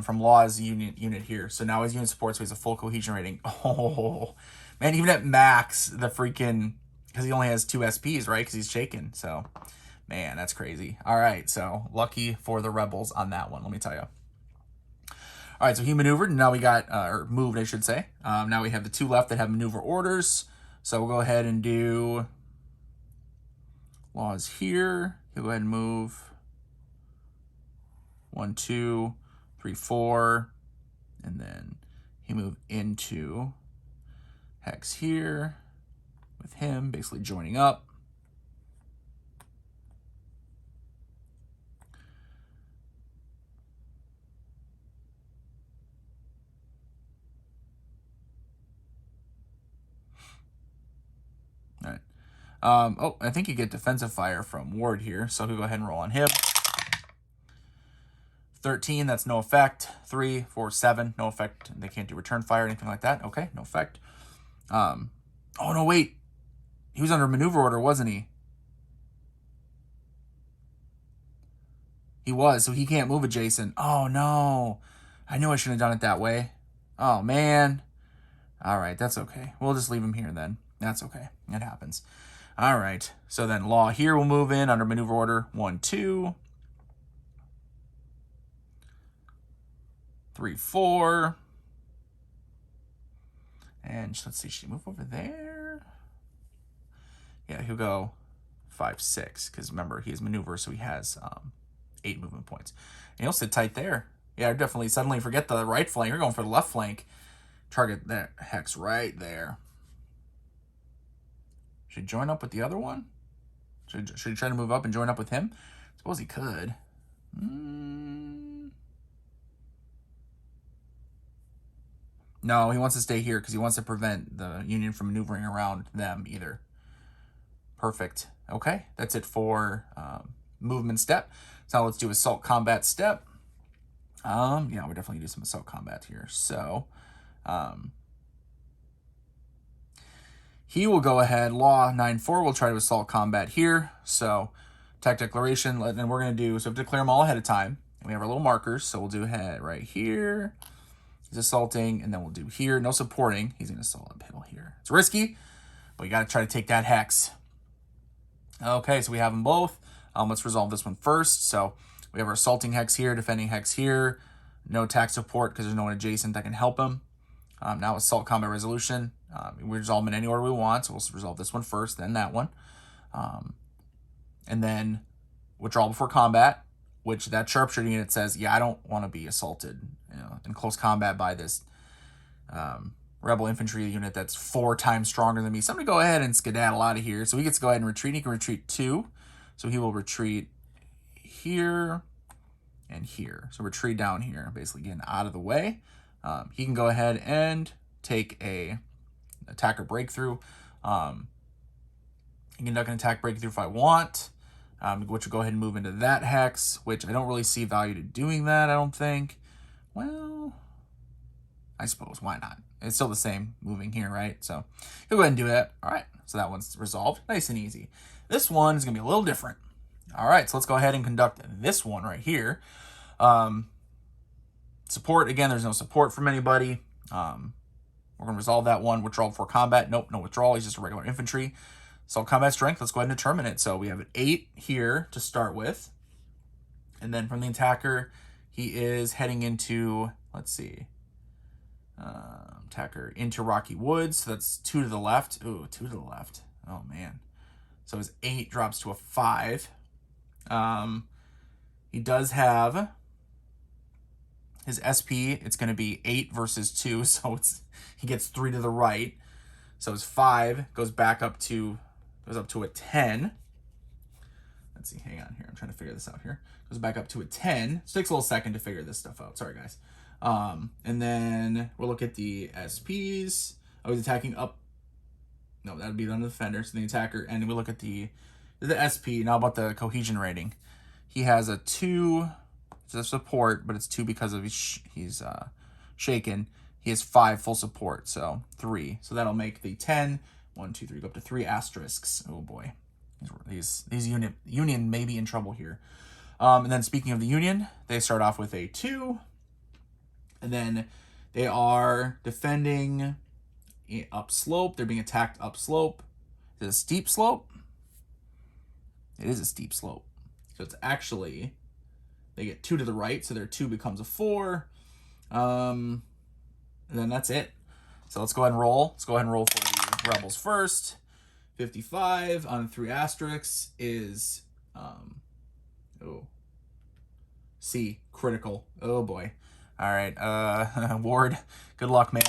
From Law's unit here. So now his unit supports, so he's a full cohesion rating. Oh, man, even at max, the freaking... Because he only has 2 SPs, right? Because he's shaken. So, man, that's crazy. All right, so lucky for the Rebels on that one, let me tell you. All right, so he maneuvered, and now we got, or moved, I should say. Now we have the 2 left that have maneuver orders. So we'll go ahead and do Laws here. He'll go ahead and move 1, 2, 3, 4. And then he moved into Hex here with him, basically joining up. All right. Oh, I think you get defensive fire from Ward here, so he'll go ahead and roll on him. 13, that's no effect. 3, 4, 7, no effect. They can't do return fire or anything like that. Okay, no effect. Oh, no, wait. He was under maneuver order, wasn't he? He was, so he can't move adjacent. Oh, no. I knew I shouldn't have done it that way. Oh, man. All right, that's okay. We'll just leave him here then. That's okay. It happens. All right. So then Law here will move in under maneuver order. 1, 2. 3, 4. And let's see, should he move over there? Yeah, he'll go 5, 6. Because remember, he has maneuver, so he has 8 movement points. And he'll sit tight there. Yeah, definitely suddenly forget the right flank. You're going for the left flank. Target that Hex right there. Should he join up with the other one? Should he try to move up and join up with him? I suppose he could. No, he wants to stay here because he wants to prevent the Union from maneuvering around them either. Perfect. Okay, that's it for movement step. So now let's do assault combat step. Yeah, we'll definitely do some assault combat here. So, he will go ahead, Law 9-4, we'll try to assault combat here. So, attack declaration, and we're going to do, so we have to declare them all ahead of time. And we have our little markers, so we'll do head right here. He's assaulting, and then we'll do here. No supporting. He's going to assault uphill here. It's risky, but you got to try to take that Hex. Okay, so we have them both. Let's resolve this one first. So we have our assaulting Hex here, defending Hex here. No attack support because there's no one adjacent that can help him. Now assault combat resolution. We resolve them in any order we want, so we'll resolve this one first, then that one. And then withdrawal before combat, which that sharpshooting unit says, yeah, I don't want to be assaulted in close combat by this rebel infantry unit that's 4 times stronger than me. So I'm going to go ahead and skedaddle out of here. So he gets to go ahead and retreat. He can retreat 2. So he will retreat here and here. So retreat down here, basically getting out of the way. He can go ahead and take a attacker breakthrough. He can duck an attack breakthrough if I want, which will go ahead and move into that Hex, which I don't really see value to doing that, I don't think. Well, I suppose, why not? It's still the same moving here, right? So he'll go ahead and do that. All right, so that one's resolved. Nice and easy. This one is going to be a little different. All right, so let's go ahead and conduct this one right here. Support, again, there's no support from anybody. We're going to resolve that one. Withdrawal before combat. Nope, no withdrawal. He's just a regular infantry. So combat strength, let's go ahead and determine it. So we have an 8 here to start with. And then from the attacker, he is heading into, let's see. Attacker into Rocky Woods. So that's 2 to the left. Ooh, 2 to the left. Oh, man. So his 8 drops to a 5. He does have his SP. It's going to be 8 versus 2. So he gets 3 to the right. So his 5 goes up to a 10. Let's see. Hang on here. I'm trying to figure this out here. Goes back up to a 10. It takes a little second to figure this stuff out. Sorry, guys. And then we'll look at the SPs. Oh, he's attacking up. No, that would be on the defender. So the attacker. And we look at the SP. Now about the cohesion rating. He has a 2. It's a support, but it's 2 because of he's shaken. He has 5 full support, so 3. So that'll make the 10. 1, 2, 3, go up to 3 asterisks. Oh boy, these Union may be in trouble here. And then speaking of the Union, they start off with a 2, and then they are defending upslope. They're being attacked upslope. Is it a steep slope? It is a steep slope. So it's actually, they get 2 to the right, so their 2 becomes a 4. And then that's it. So let's go ahead and roll. Let's go ahead and roll for the Rebels first. 55 on 3 asterisks is C, critical. Oh boy. All right, Ward, good luck, man.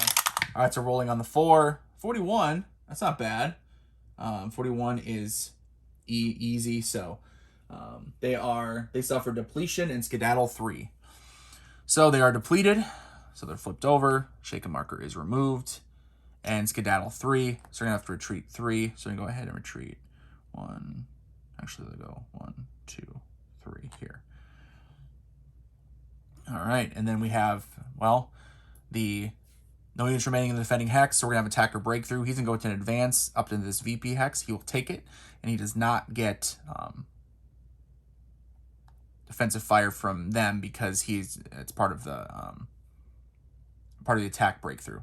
All right, so rolling on the 4. 41, that's not bad. 41 is easy, so they suffer depletion and skedaddle 3. So they are depleted. So they're flipped over. Shaken marker is removed. And skedaddle 3. So we're going to have to retreat 3. So we're going to go ahead and retreat 1. Actually, they'll go 1, 2, 3 here. All right. And then we have, well, the no units remaining in the defending hex. So we're going to have attacker breakthrough. He's going to go to an advance up to this VP hex. He will take it. And he does not get defensive fire from them because it's part of the attack breakthrough.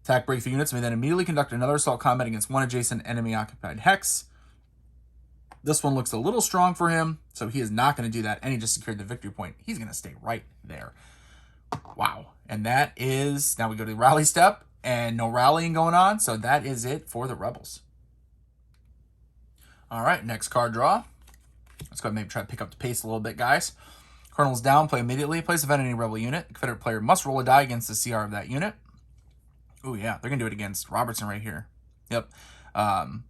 Attack breakthrough units may then immediately conduct another assault combat against one adjacent enemy occupied hex. This one looks a little strong for him, so he is not going to do that, and he just secured the victory point. He's going to stay right there. Wow. And that is, now we go to the rally step, and no rallying going on, so that is it for the Rebels. All right, next card draw. Let's go ahead and maybe try to pick up the pace a little bit, guys. Colonel's down, play immediately. Place event any rebel unit. The Confederate player must roll a die against the CR of that unit. Oh, yeah. They're going to do it against Robertson right here. Yep. Go ahead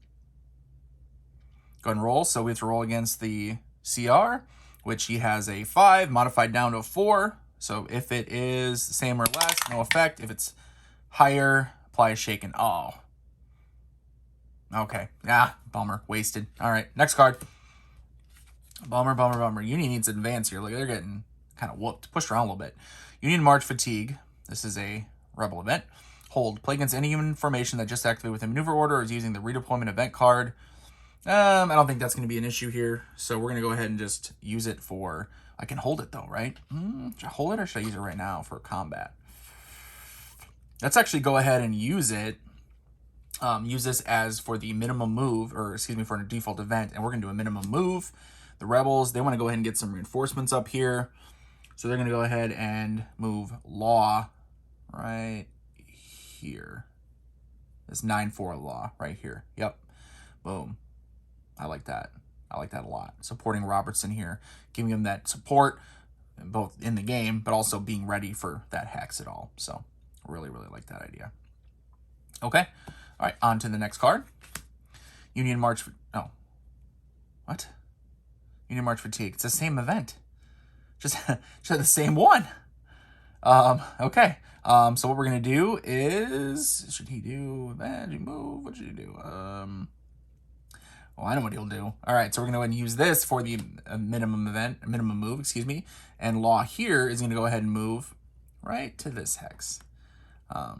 and roll. So we have to roll against the CR, which he has a 5, modified down to a 4. So if it is the same or less, no effect. If it's higher, apply a shaken. Oh. Okay. Ah, bummer. Wasted. All right. Next card. Bummer. Union needs advance here. Look, they're getting kind of whooped, pushed around a little bit. Union March Fatigue. This is a rebel event. Hold. Play against any human formation that just activated with a maneuver order or is using the redeployment event card. I don't think that's going to be an issue here. So we're going to go ahead and just use it for... I can hold it though, right? Should I hold it or should I use it right now for combat? Let's actually go ahead and use it. Use this as for the minimum move, or excuse me, for a default event. And we're going to do a minimum move. The Rebels, they want to go ahead and get some reinforcements up here. So they're going to go ahead and move Law right here. This 9-4 Law right here. Yep. Boom. I like that. I like that a lot. Supporting Robertson here. Giving him that support, both in the game, but also being ready for that hex at all. So really, really like that idea. Okay. All right. On to the next card. Union March. Oh. What? Union March Fatigue. It's the same event. Just the same one. Okay. So what we're going to do is... Should he do... Magic move? What should he do? Well, I know what he'll do. All right, so we're going to go ahead and use this for the minimum move, excuse me. And Law here is going to go ahead and move right to this hex. I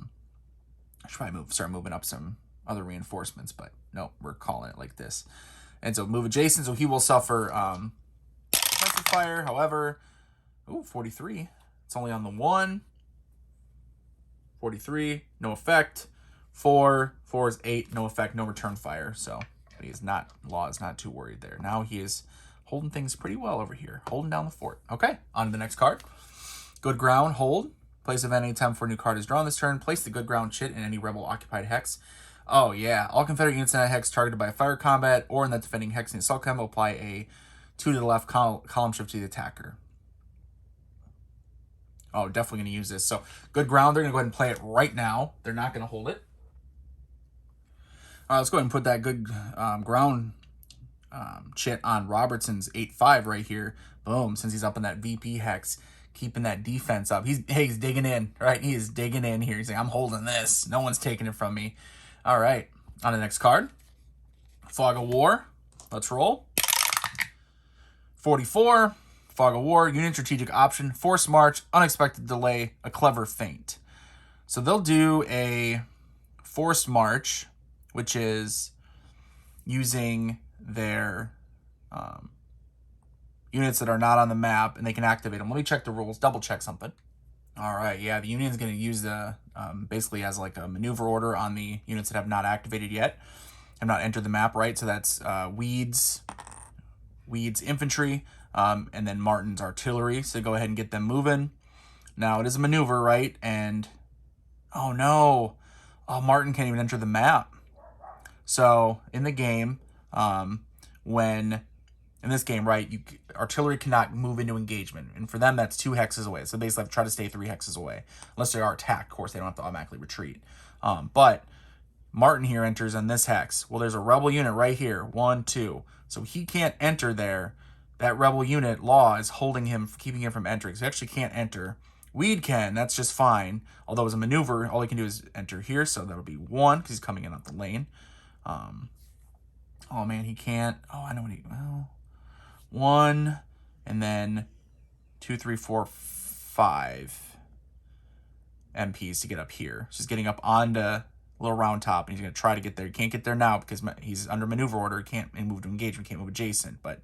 should probably start moving up some other reinforcements, but no, we're calling it like this. And so move adjacent, so he will suffer defensive fire. However, 43. It's only on the 1. 43, no effect. 4 is 8, no effect, no return fire. So he is not, Law is not too worried there. Now he is holding things pretty well over here, holding down the fort. Okay, on to the next card. Good ground, hold. Place event anytime before a new card is drawn this turn. Place the good ground chit in any rebel occupied hex. Oh yeah, all Confederate units in that hex targeted by a fire combat or in that defending hex in assault combat apply a 2 to the left column shift to the attacker. Oh, definitely going to use this. So good ground. They're going to go ahead and play it right now. They're not going to hold it. All right, let's go ahead and put that good ground chit on Robertson's 8-5 right here. Boom, since he's up in that VP hex, keeping that defense up. He's digging in, right? He is digging in here. He's like, I'm holding this. No one's taking it from me. All right, on the next card. Fog of War. Let's roll. 44. Fog of War. Unit strategic option. Forced march. Unexpected delay. A clever feint. So they'll do a forced march, which is using their units that are not on the map, and they can activate them. Let me check the rules, double check something. All right, yeah, the Union's going to use the, basically as like a maneuver order on the units that have not activated yet, have not entered the map, right? So that's Weed's infantry, and then Martin's artillery. So go ahead and get them moving. Now, it is a maneuver, right? And, oh no, Martin can't even enter the map. So, in the game, in this game, right, artillery cannot move into engagement. And for them, that's 2 hexes away. So they basically have to try to stay 3 hexes away. Unless they are attacked, of course, they don't have to automatically retreat. But Martin here enters on this hex. Well, there's a rebel unit right here. 1, 2. So he can't enter there. That rebel unit, Law, is holding him, keeping him from entering. So he actually can't enter. Weed can. That's just fine. Although as a maneuver, all he can do is enter here. So that'll be 1 because he's coming in off the lane. Oh, man, he can't. Oh, I know what he... Well... 1, and then 2, 3, 4, 5 MPs to get up here. So he's getting up onto a little round top, and he's going to try to get there. He can't get there now because he's under maneuver order. He can't move to engagement, can't move adjacent. But,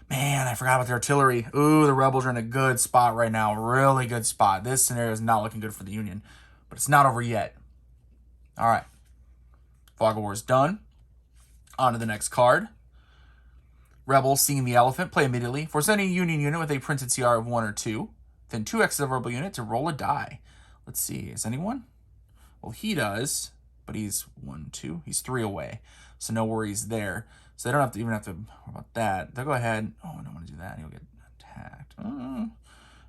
man, I forgot about the artillery. Ooh, the rebels are in a good spot right now. Really good spot. This scenario is not looking good for the Union, but it's not over yet. All right. Fog of War is done. On to the next card. Rebels, seeing the elephant, play immediately. Force any Union unit with a printed CR of 1 or 2. Then 2 X's of rebel unit to roll a die. Let's see, is anyone? Well, he does, but he's 1, 2. He's 3 away, so no worries there. So they don't even have to worry about that. They'll go ahead. Oh, I don't want to do that. He'll get attacked.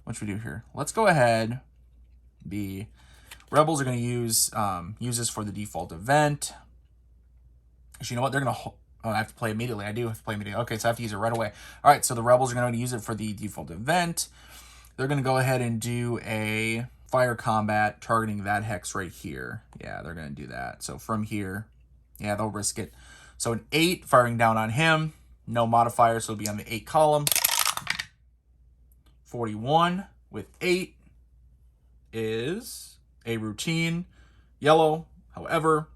What should we do here? Let's go ahead. The rebels are going to use this for the default event. Actually, you know what? They're going to... Oh, I have to play immediately. I do have to play immediately. Okay, so I have to use it right away. All right, so the rebels are going to use it for the default event. They're going to go ahead and do a fire combat targeting that hex right here. Yeah, they're going to do that. So from here, yeah, they'll risk it. So an 8 firing down on him. No modifier, so it'll be on the 8 column. 41 with 8 is a routine yellow. However,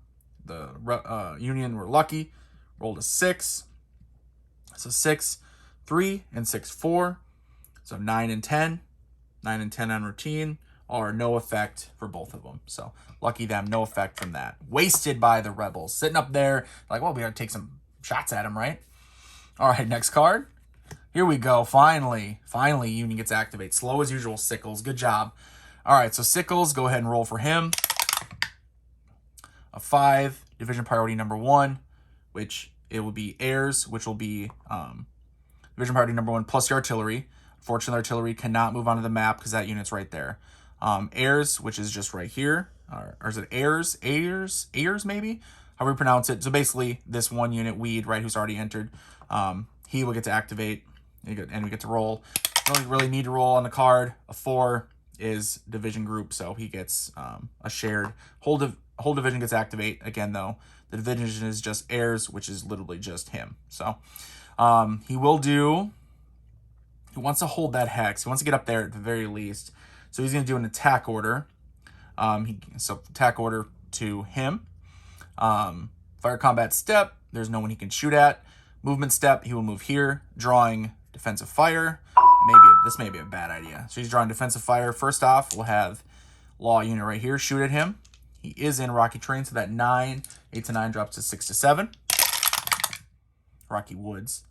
the Union were lucky. Rolled a 6. So 6, 3, and 6, 4. So 9 and 10. 9 and 10 on routine are no effect for both of them. So lucky them, no effect from that. Wasted by the rebels. Sitting up there, like, well, we got to take some shots at him, right? All right, next card. Here we go. Finally, Union gets activated. Slow as usual, Sickles. Good job. All right, so Sickles, go ahead and roll for him. A 5, division priority number 1. Which it will be heirs, which will be division priority number 1 plus the artillery. Unfortunately, artillery cannot move onto the map because that unit's right there. Heirs, which is just right here. Or is it heirs? Heirs, maybe? However you pronounce it. So basically, this one unit, Weed, right, who's already entered, he will get to activate, and we get to roll. Don't really need to roll on the card. A 4 is division group, so he gets a shared. Whole division gets activate. Again, though, the division is just heirs, which is literally just him. So he wants to hold that hex. He wants to get up there at the very least. So he's going to do an attack order. So attack order to him. Fire combat step. There's no one he can shoot at. Movement step. He will move here. Drawing defensive fire. This may be a bad idea. So he's drawing defensive fire. First off, we'll have Law unit right here. Shoot at him. He is in rocky terrain, so that 8 to 9 drops to 6 to 7. Rocky woods.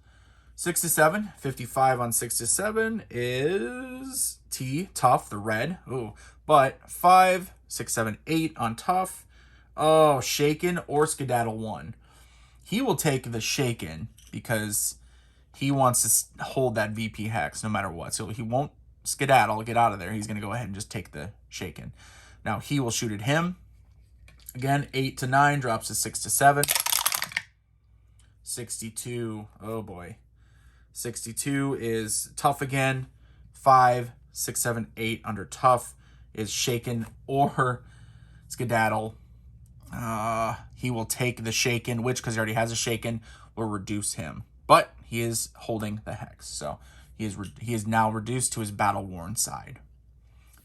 6 to 7, 55 on 6 to 7 is T, tough, the red. Ooh, but 5, 6, 7, 8 on tough. Oh, shaken or skedaddle 1. He will take the shaken because he wants to hold that VP hex no matter what. So he won't skedaddle, get out of there. He's going to go ahead and just take the shaken. Now he will shoot at him. Again, 8 to 9 drops to 6 to 7. 62, oh boy. 62 is tough again. 5, 6, 7, 8 under tough is shaken or skedaddle. He will take the shaken, which, because he already has a shaken, will reduce him. But he is holding the hex, so he is now reduced to his battle-worn side.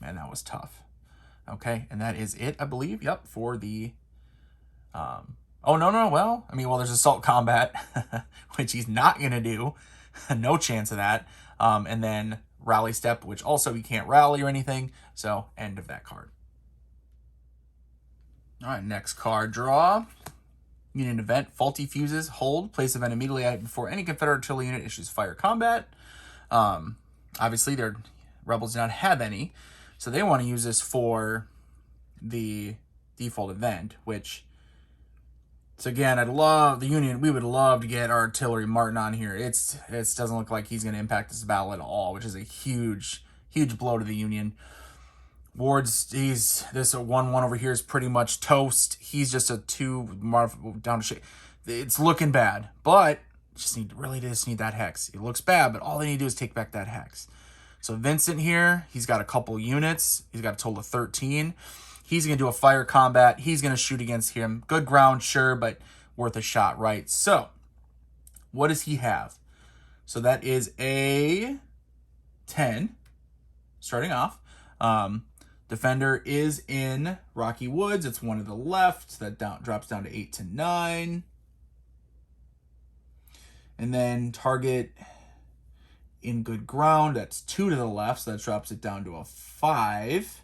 Man, that was tough. Okay, and that is it, I believe. Yep, for the... oh, no. Well, there's assault combat, which he's not going to do. No chance of that. And then rally step, which also he can't rally or anything. So, end of that card. All right, next card draw. Union event, faulty fuses, hold. Place event immediately before any Confederate artillery unit issues fire combat. Obviously, their rebels do not have any. So they want to use this for the default event, which... So again, I'd love the Union. We would love to get our artillery Martin on here. It doesn't look like he's going to impact this battle at all, which is a huge blow to the Union. Ward's this 1-1 over here is pretty much toast. He's just a 2 down to shit. It's looking bad, but just need that hex. It looks bad, but all they need to do is take back that hex. So Vincent here, he's got a couple units. He's got a total of 13. He's going to do a fire combat. He's going to shoot against him. Good ground, sure, but worth a shot, right? So, what does he have? So that is a 10, starting off. Defender is in Rocky Woods. It's 1 to the left. That drops down to 8 to 9. And then target in good ground. That's 2 to the left, so that drops it down to a 5.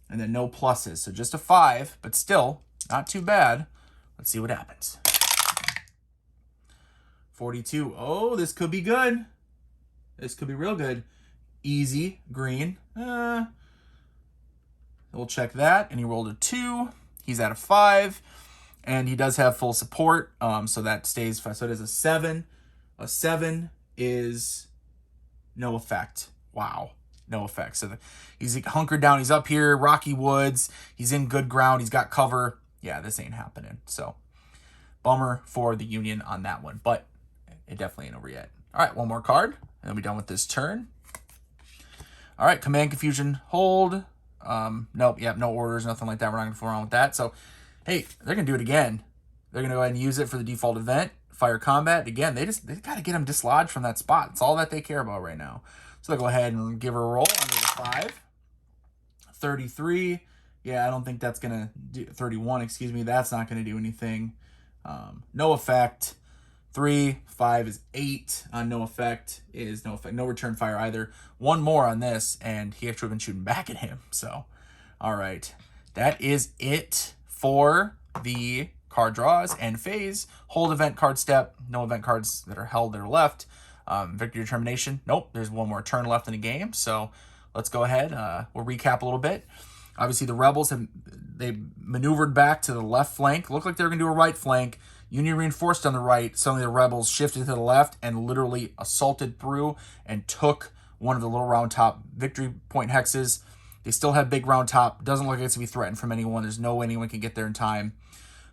And then no pluses, so just a 5, but still not too bad. Let's see what happens. 42. Oh, this could be good. This could be real good. Easy, green. We'll check that, and he rolled a 2. He's at a 5, and he does have full support, so that stays 5. So it is a 7. A 7 is no effect. Wow. No effect. So he's hunkered down. He's up here, Rocky Woods. He's in good ground. He's got cover. Yeah, this ain't happening. So, bummer for the Union on that one. But it definitely ain't over yet. All right, one more card. And then we're done with this turn. All right, Command Confusion, hold. Nope, yep, no orders, nothing like that. We're not going to fool around with that. So, hey, they're going to do it again. They're going to go ahead and use it for the default event. Fire combat. Again, they got to get him dislodged from that spot. It's all that they care about right now. So they'll go ahead and give her a roll under the 5. 33. Yeah, I don't think that's going to do... 31, excuse me. That's not going to do anything. No effect. 3, 5 is 8 on no effect. Is no effect. No return fire either. One more on this, and he actually been shooting back at him. So, all right. That is it for the card draws and phase. Hold event card step. No event cards that are held that are left. Victory determination. Nope, there's one more turn left in the game. So let's go ahead. We'll recap a little bit. Obviously, the rebels they maneuvered back to the left flank. Looked like they were going to do a right flank. Union reinforced on the right. Suddenly, the rebels shifted to the left and literally assaulted through and took one of the little round top victory point hexes. They still have big round top. Doesn't look like it's going to be threatened from anyone. There's no way anyone can get there in time.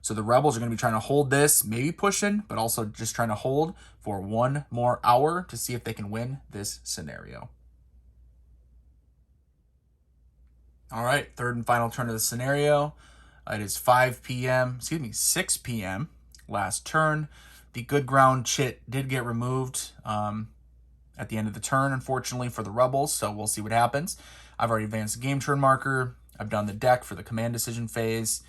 So the rebels are going to be trying to hold this, maybe pushing, but also just trying to hold for 1 more hour to see if they can win this scenario. All right, third and final turn of the scenario. It is 6 p.m. Last turn. The good ground chit did get removed at the end of the turn, unfortunately, for the rebels, so we'll see what happens. I've already advanced the game turn marker. I've done the deck for the command decision phase.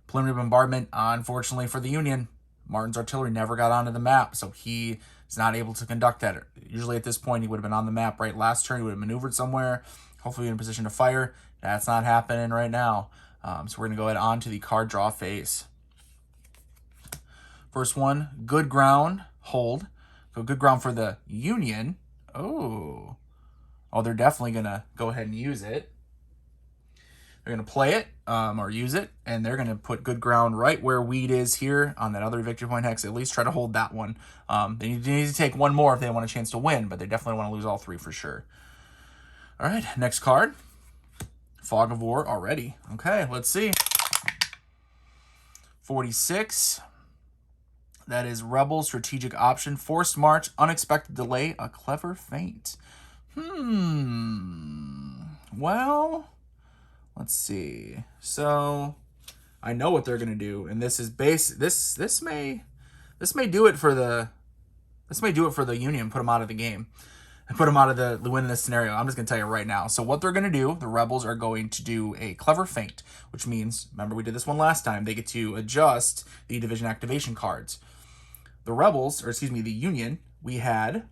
Preliminary bombardment, unfortunately for the Union, Martin's artillery never got onto the map, so he is not able to conduct that. Usually at this point, he would have been on the map right last turn. He would have maneuvered somewhere, hopefully in a position to fire. That's not happening right now. So we're going to go ahead on to the card draw phase. First one, good ground, hold. So good ground for the Union. Oh, they're definitely going to go ahead and use it. They're going to play it or use it, and they're going to put good ground right where wheat is here on that other victory point hex. At least try to hold that one. They need to take one more if they want a chance to win, but they definitely want to lose all three for sure. All right, next card. Fog of War already. Okay, let's see. 46. That is Rebel Strategic Option. Forced March, Unexpected Delay, a Clever Feint. Well, let's see. So I know what they're gonna do, and this is this may do it for the Union, put them out of the game. And put them out of the win in this scenario. I'm just going to tell you right now. So what they're going to do, the Rebels are going to do a Clever Feint, which means, remember we did this one last time, they get to adjust the division activation cards. The Rebels, or excuse me, the Union, we had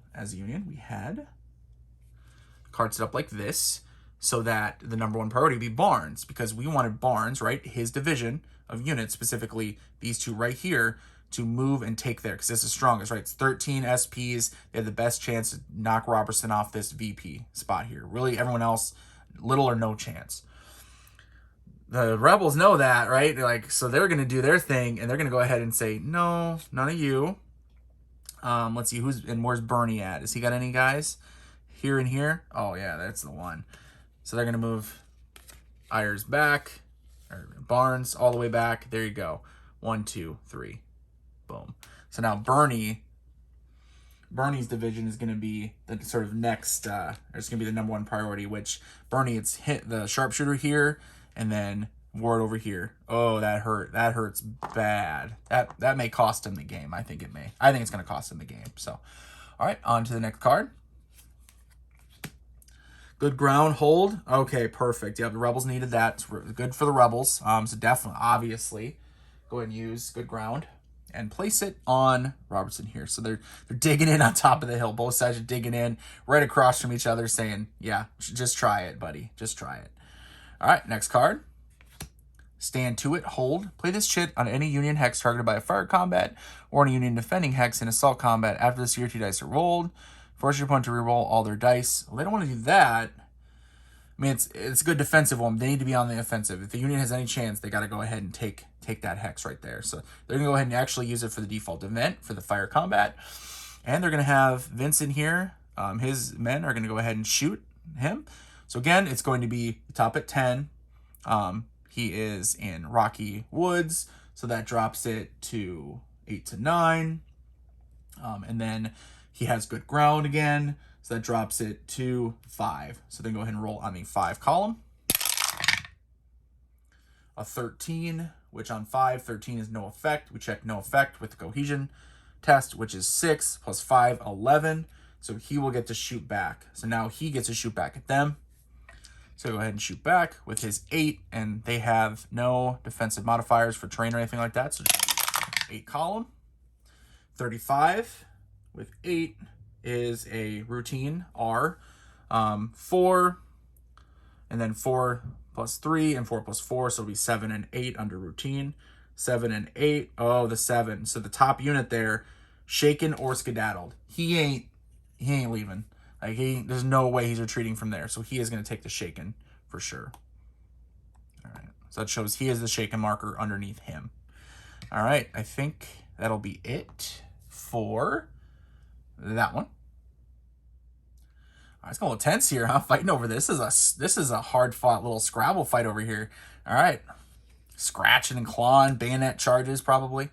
cards set up like this so that the number one priority would be Barnes, because we wanted Barnes, right, his division of units, specifically these two right here, to move and take there, because this is strongest, right? It's 13 SPs. They have the best chance to knock Robertson off this VP spot here. Really, everyone else, little or no chance. The Rebels know that, right? Like, so they're going to do their thing, and they're going to go ahead and say, no, none of you. Let's see, where's Bernie at? Has he got any guys here and here? Oh, yeah, that's the one. So they're going to move Ayers back, or Barnes all the way back. There you go. 1, 2, 3. Boom. So now Bernie's division is going to be the sort of next, it's going to be the number one priority, which Bernie, it's hit the sharpshooter here and then Ward over here. Oh, that hurt. That hurts bad. That may cost him the game. I think it may. I think it's going to cost him the game. So, all right, on to the next card. Good ground hold. Okay, perfect. Yeah, the Rebels needed that. It's good for the Rebels. So definitely, obviously, go ahead and use good ground and place it on Robertson here. So they're digging in on top of the hill. Both sides are digging in right across from each other saying, yeah, just try it, buddy. Just try it. All right, next card. Stand to it, hold. Play this chit on any Union hex targeted by a fire combat or a Union defending hex in assault combat. After this, your 2 dice are rolled. Force your opponent to reroll all their dice. Well, they don't want to do that. I mean, it's a good defensive one. They need to be on the offensive. If the Union has any chance, they got to go ahead and take that hex right there. So they're going to go ahead and actually use it for the default event for the fire combat. And they're going to have Vincent here. His men are going to go ahead and shoot him. So again, it's going to be top at 10. He is in Rocky Woods, so that drops it to 8 to 9. And then he has good ground again, so that drops it to 5. So then go ahead and roll on the 5 column. A 13, which on 5, 13 is no effect. We check no effect with the cohesion test, which is 6 plus 5, 11. So he will get to shoot back. So now he gets to shoot back at them. So go ahead and shoot back with his 8, and they have no defensive modifiers for terrain or anything like that. So just 8 column. 35 with 8 is a routine R. 4, and then 4 plus 3 and 4 plus 4, so it'll be 7 and 8 under routine. 7 and 8. Oh, the 7. So the top unit there, shaken or skedaddled. He ain't leaving. Like there's no way he's retreating from there. So he is going to take the shaken for sure. All right. So that shows he has the shaken marker underneath him. All right. I think that'll be it for that one. All right, it's going a little tense here, huh? Fighting over this. This is a hard fought little Scrabble fight over here. All right. Scratching and clawing, bayonet charges probably.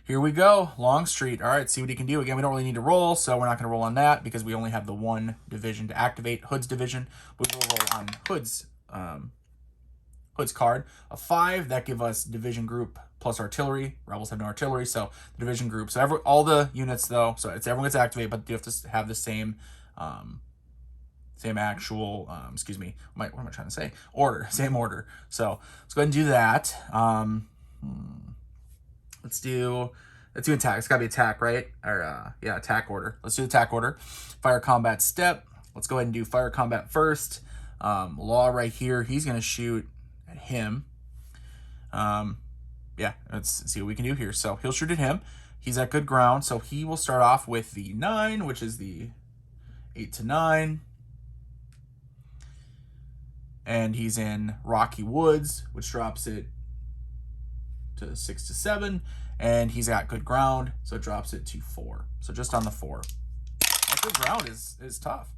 Here we go. Longstreet. All right, see what he can do. Again, we don't really need to roll, so we're not going to roll on that because we only have the one division to activate, Hood's division. We will roll on Hood's card. A 5, that give us division group plus artillery. Rebels have no artillery, so the division group. So all the units, though, so everyone gets activated, but you have to have the same actual, what am I trying to say? Order, same order. So let's go ahead and do that. Let's do attack. It's got to be attack, right? Or, yeah, attack order. Let's do attack order. Fire combat step. Let's go ahead and do fire combat first. Law right here. He's going to shoot at him. Yeah, let's see what we can do here. So he'll shoot at him. He's at good ground, so he will start off with the 9, which is the 8 to 9. And he's in Rocky Woods, which drops it to 6 to 7. And he's at good ground, so it drops it to 4. So just on the 4. That good ground is tough.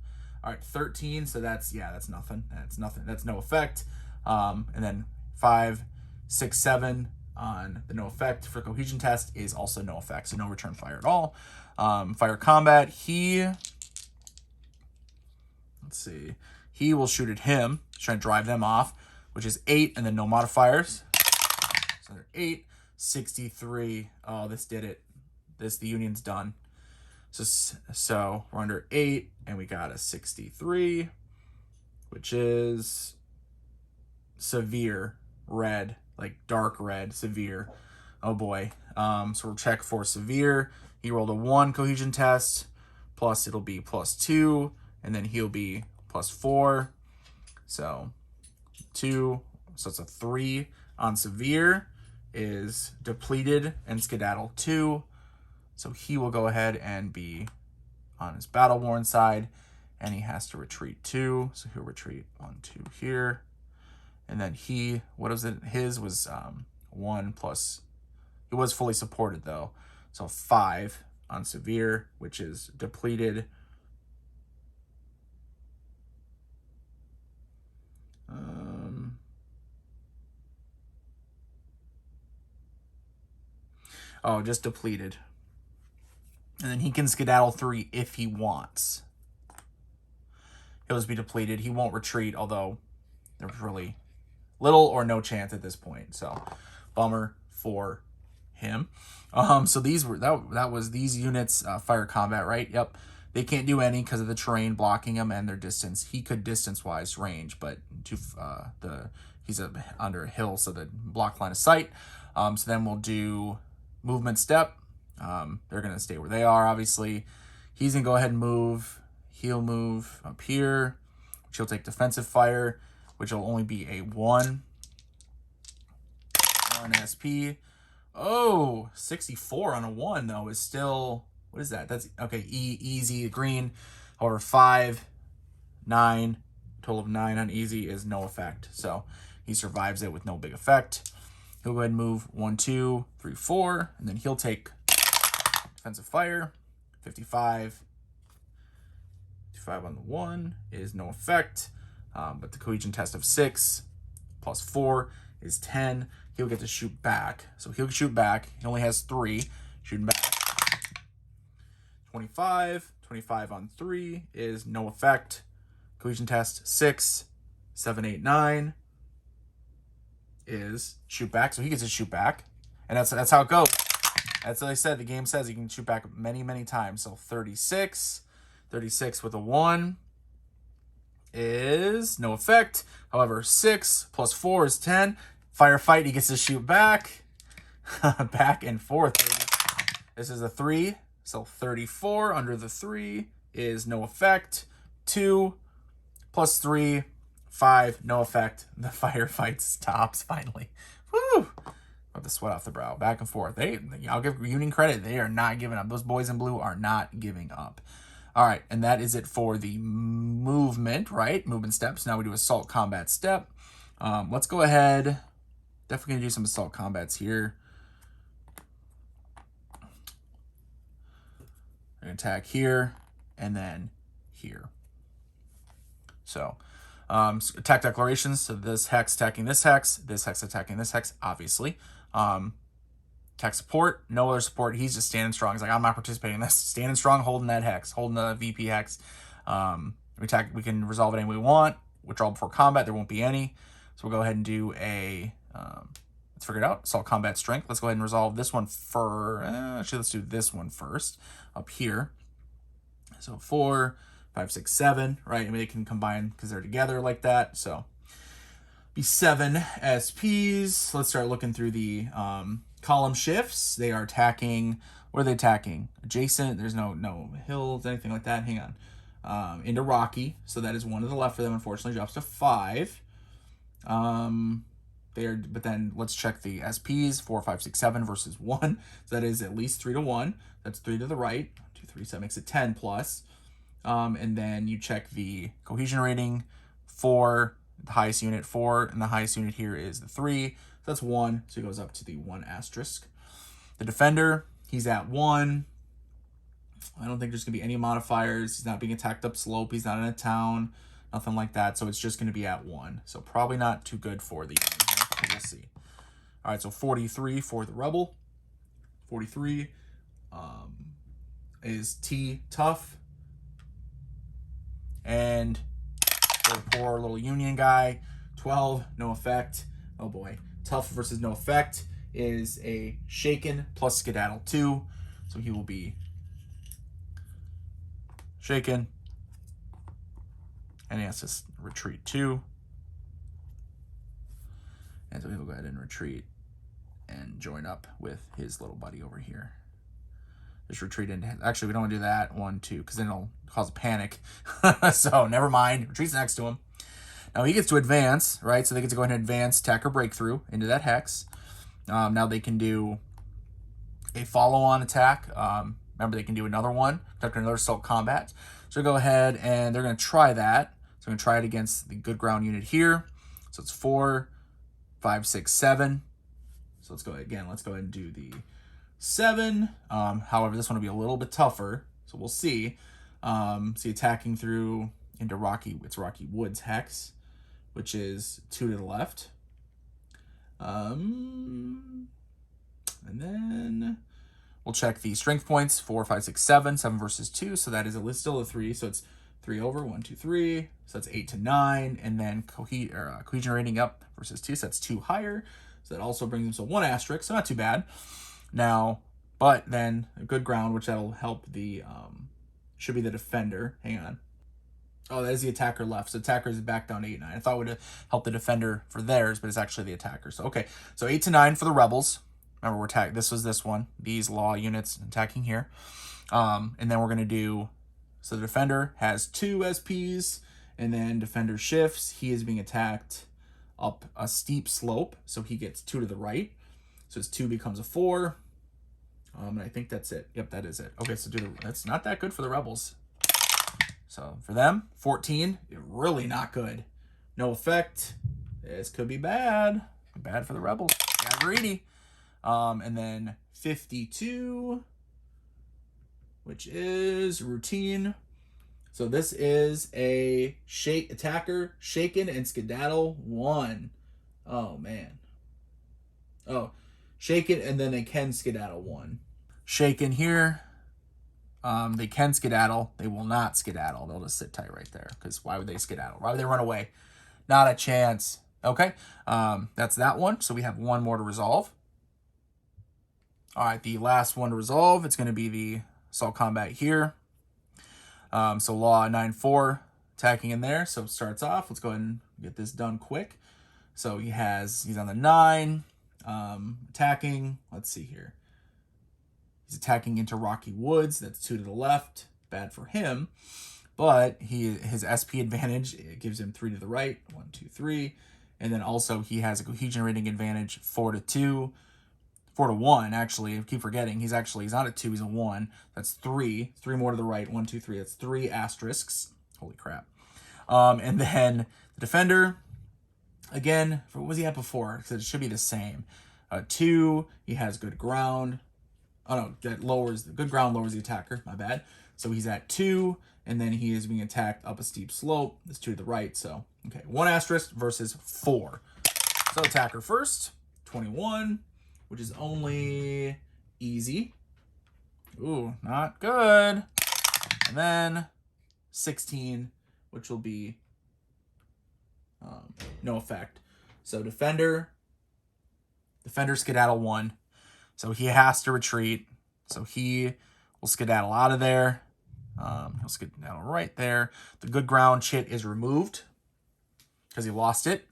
All right, 13, so that's nothing. That's nothing. That's no effect. And then 5, 6, 7 on the no effect for cohesion test is also no effect, so no return fire at all. Fire combat, let's see, he will shoot at him, trying to drive them off, which is 8, and then no modifiers. So they're 8, 63. Oh, this did it. The Union's done. So we're under 8, and we got a 63, which is severe red, like dark red, severe. Oh boy. So we'll check for severe. He rolled a 1 cohesion test, plus it'll be +2, and then he'll be +4. So 2, so it's a 3 on severe, is depleted and skedaddle 2. So he will go ahead and be on his battle worn side, and he has to retreat 2. So he'll retreat 1, 2 here. And then what was it? His was 1 plus, he was fully supported though. So 5 on severe, which is depleted. Just depleted. And then he can skedaddle 3 if he wants. He'll just be depleted. He won't retreat, although there's really little or no chance at this point. So bummer for him. So these were that was these units fire combat, right? Yep. They can't do any because of the terrain blocking him and their distance. He could distance-wise range, but he's under a hill, so the block line of sight. So then we'll do movement step. They're going to stay where they are, obviously. He's going to go ahead and move. He'll move up here, which he'll take defensive fire, which will only be a 1 SP. Oh, 64 on a 1, though, is still... What is that? That's... Okay, easy, green. However, 5, 9, total of 9 on easy is no effect. So he survives it with no big effect. He'll go ahead and move 1, 2, 3, 4, and then he'll take defensive fire. 55. 55 on the 1 is no effect. But the cohesion test of 6 plus 4 is 10. He'll get to shoot back. So he'll shoot back. He only has 3. Shooting back. 25. 25 on 3 is no effect. Cohesion test 6, 7, 8, 9 is shoot back. So he gets to shoot back. And that's how it goes. That's what I said. The game says you can shoot back many, many times. So 36. 36 with a 1 is no effect. However, 6 plus 4 is 10. Firefight, he gets to shoot back. Back and forth. This is a 3. So 34 under the 3 is no effect. 2 plus 3, 5, no effect. The firefight stops finally. Woo! Got the sweat off the brow. Back and forth. I'll give Union credit. They are not giving up. Those boys in blue are not giving up. All right, and that is it for the movement, right? Movement steps. Now we do assault combat step. Let's go ahead. Definitely gonna do some assault combats here. We're gonna attack here and then here. So attack declarations. So this hex attacking this hex attacking this hex, obviously. Attack support, no other support. He's just standing strong. He's like, I'm not participating in this. Standing strong, holding that hex, holding the VP hex. We can resolve it any way we want. Withdraw before combat, there won't be any. So we'll go ahead and do a, let's figure it out. Assault combat strength. Let's go ahead and resolve this one actually, let's do this one first, up here. So 4, 5, 6, 7, right? I mean, they can combine because they're together like that. So be 7 SPs. Let's start looking through the column shifts. They are attacking. What are they attacking? Adjacent. There's no hills, anything like that. Hang on. Into Rocky. So that is 1 to the left for them. Unfortunately, drops to 5. But then let's check the SPs, 4, 5, 6, 7 versus 1. So that is at least 3 to 1. That's 3 to the right. 2, 3, so that makes it 10 plus. And then you check the cohesion rating, 4, the highest unit 4, and the highest unit here is the 3. So that's 1, so it goes up to the 1 asterisk. The defender, he's at 1. I don't think there's going to be any modifiers. He's not being attacked up slope. He's not in a town. Nothing like that. So it's just going to be at 1. So probably not too good for the enemy. We'll see. All right, so 43 for the rebel. 43 is T tough. And for the poor little Union guy, 12, no effect. Oh boy. Tough versus no effect is a shaken plus skedaddle 2. So he will be shaken. And he has to retreat 2. And so he'll go ahead and retreat and join up with his little buddy over here. Just retreat into his, actually, we don't want to do that. 1, 2, because then it'll cause a panic. So never mind. Retreats next to him. Now he gets to advance, right? So they get to go ahead and advance, attack or breakthrough into that hex. Now they can do a follow-on attack. Remember, they can do another one, conduct another assault combat. So go ahead and they're going to try that. So I'm going to try it against the good ground unit here. So it's 4, 5, 6, 7. So let's go ahead again. Let's go ahead and do the 7. However, this one will be a little bit tougher. So we'll see. See, attacking through into Rocky Woods hex, which is 2 to the left. And then we'll check the strength points, 4, 5, 6, 7, 7 versus 2. So that is still a 3. So it's 3 over, 1, 2, 3. So that's 8 to 9. And then cohesion rating up versus 2. So that's 2 higher. So that also brings them to 1 asterisk. So not too bad. Now, but then a good ground, which that'll help the, should be the defender. Hang on. Oh, that is the attacker left. So attacker is back down to 8, 9. I thought it would help the defender for theirs, but it's actually the attacker. So, okay. So 8 to 9 for the rebels. Remember, we're attacking. This was this one. These law units attacking here. And then we're going to do, so the defender has 2 SPs, and then defender shifts. He is being attacked up a steep slope, so he gets 2 to the right. So his 2 becomes a 4. And I think that's it. Yep, that is it. Okay, so that's not that good for the rebels. So for them, 14, really not good. No effect. This could be bad. Bad for the rebels. Got greedy. And then 52, which is routine. So this is a attacker, shaken and skedaddle 1. Oh, man. Oh, shaken, and then they can skedaddle 1. Shaken here. They can skedaddle. They will not skedaddle. They'll just sit tight right there. Because why would they skedaddle? Why would they run away? Not a chance. Okay. That's that one. So we have 1 more to resolve. All right. The last one to resolve, it's going to be the assault combat here. So law 9-4 attacking in there. So it starts off. Let's go ahead and get this done quick. So he's on the 9. Attacking. Let's see here. He's attacking into Rocky Woods. That's 2 to the left. Bad for him. But his SP advantage, it gives him 3 to the right. 1, 2, 3. And then also he has a cohesion rating advantage, 4 to 2. 4 to 1, actually. I keep forgetting. He's not at 2. He's a 1. That's 3. 3 more to the right. 1, 2, 3. That's 3 asterisks. Holy crap. And then the defender, again, what was he at before? Because it should be the same. 2, he has good ground. Oh, no, good ground lowers the attacker. My bad. So he's at 2, and then he is being attacked up a steep slope. That's 2 to the right. So, okay, 1 asterisk versus 4. So attacker first, 21, which is only easy. Ooh, not good. And then 16, which will be no effect. So defender skedaddle 1. So he has to retreat. So he will skedaddle out of there. He'll skedaddle right there. The good ground chit is removed because he lost it.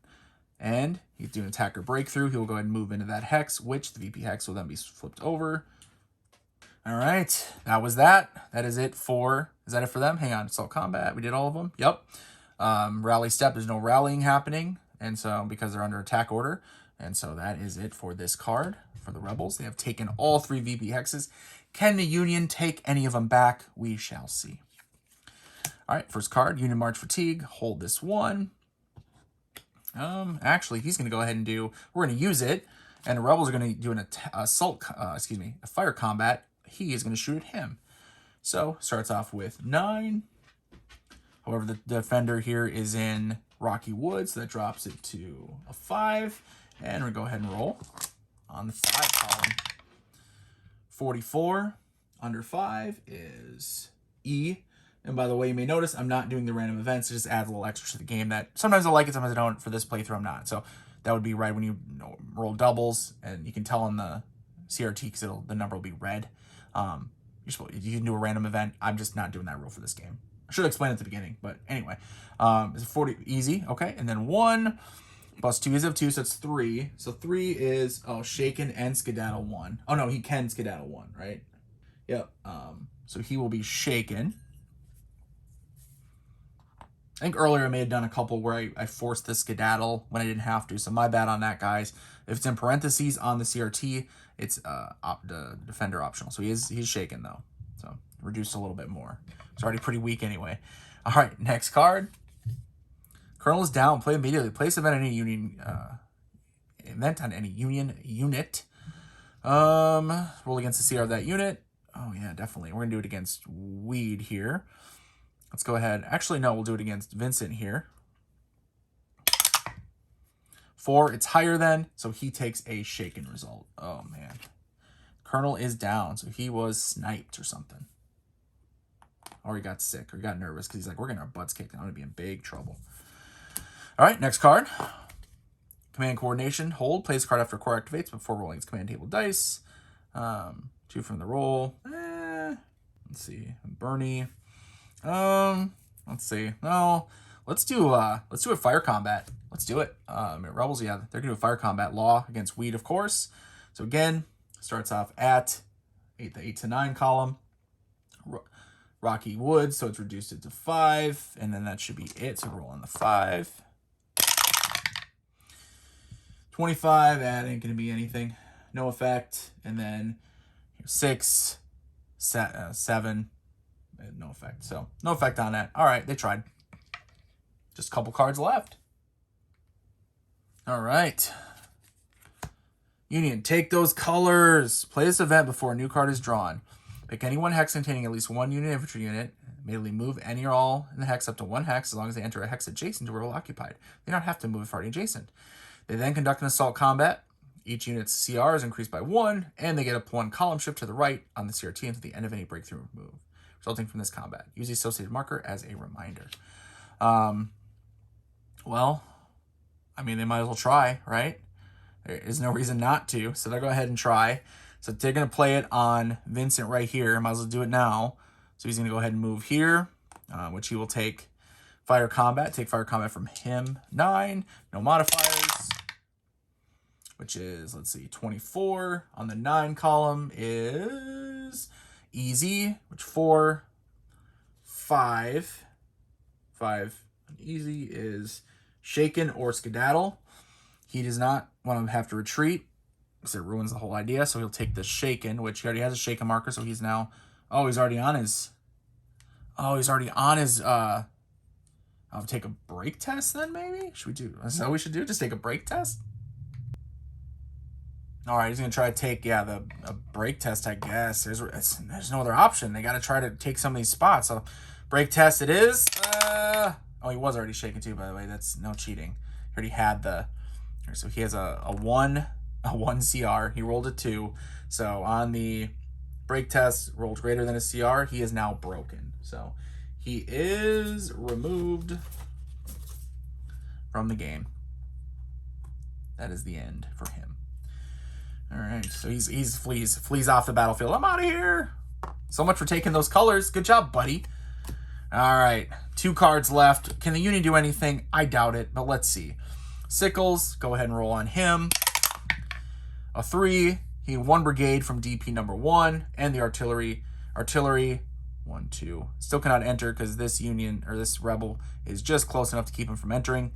And he's doing attacker breakthrough. He'll go ahead and move into that hex, which the VP hex will then be flipped over. All right, that was that. That is it for, is that it for them? Hang on, assault combat. We did all of them. Yep. Rally step, there's no rallying happening. And so because they're under attack order. And so that is it for this card for the Rebels. They have taken all 3 VP hexes. Can the Union take any of them back? We shall see. All right, first card, Union March Fatigue. Hold this one. Actually, he's going to go ahead and we're going to use it, and the Rebels are going to do an a fire combat. He is going to shoot at him. So, starts off with 9. However, the defender here is in Rocky Wood, so that drops it to a 5. And we're going to go ahead and roll on the 5 column. 44 under 5 is E. And by the way, you may notice I'm not doing the random events. It just adds a little extra to the game that sometimes I like it, sometimes I don't. For this playthrough, I'm not. So that would be right when you roll doubles, and you can tell on the CRT because the number will be red. You can do a random event. I'm just not doing that rule for this game. I should explain it at the beginning, but anyway. It's 40 easy, okay. And then 1 plus 2 is of 2, so it's 3. So 3 is shaken and skedaddle 1. Oh no, he can skedaddle 1, right? Yep. So he will be shaken. I think earlier I may have done a couple where I forced the skedaddle when I didn't have to, so my bad on that, guys. If it's in parentheses on the CRT, it's the defender optional. So he's shaken, though. So reduced a little bit more. It's already pretty weak anyway. All right, next card. Colonel is down. Play immediately. Place event on any Union unit. Roll against the CR of that unit. Oh, yeah, definitely. We're going to do it against Weed here. Let's go ahead. Actually, no, we'll do it against Vincent here. 4, it's higher than, so he takes a shaken result. Oh, man. Colonel is down, so he was sniped or something. Or he got sick, or he got nervous, because he's like, we're getting our butts kicked. I'm going to be in big trouble. All right, next card. Command Coordination. Hold. Place card after core activates before rolling its command table dice. 2 from the roll. Let's see. Bernie. Let's see. No, let's do a fire combat. Let's do it. Rebels, yeah, they're gonna do a fire combat law against Weed, of course. So again, starts off at the 8 to 9 column. Rocky Wood, so it's reduced it to 5, and then that should be it. So roll on the 5. 25, that ain't gonna be anything. No effect. And then 6, 7. No effect. So no effect on that. All right, they tried. Just a couple cards left. All right. Union, take those colors. Play this event before a new card is drawn. Pick any one hex containing at least 1 Union infantry unit. Immediately move any or all in the hex up to 1 hex as long as they enter a hex adjacent to where we're occupied. They don't have to move if already adjacent. They then conduct an assault combat. Each unit's CR is increased by 1, and they get a 1 column shift to the right on the CRT until the end of any breakthrough move resulting from this combat. Use the associated marker as a reminder. Well, I mean, they might as well try, right? There is no reason not to, so they'll go ahead and try. So they're going to play it on Vincent right here. Might as well do it now. So he's going to go ahead and move here, which he will take fire combat. Take fire combat from him. 9, no modifiers, which is, let's see, 24. On the 9 column is easy, which 4, 5. 5 easy is shaken or skedaddle. He does not want to have to retreat because it ruins the whole idea. So he'll take the shaken, which he already has a shaken marker. So he's now, he's already on his, I'll take a break test then maybe? Should we do, is that what we should do? Just take a break test? All right, he's going to try to take, a break test, I guess. There's no other option. They got to try to take some of these spots. So break test it is. He was already shaken too, by the way. That's no cheating. He already had so he has a 1 CR. He rolled a 2. So on the break test, rolled greater than a CR. He is now broken. So he is removed from the game. That is the end for him. All right, so he flees off the battlefield. I'm out of here. So much for taking those colors. Good job, buddy. All right, 2 cards left. Can the Union do anything? I doubt it, but let's see. Sickles, go ahead and roll on him. A 3. He had 1 brigade from DP number 1, and the artillery. 1, 2. Still cannot enter because this Union or this rebel is just close enough to keep him from entering.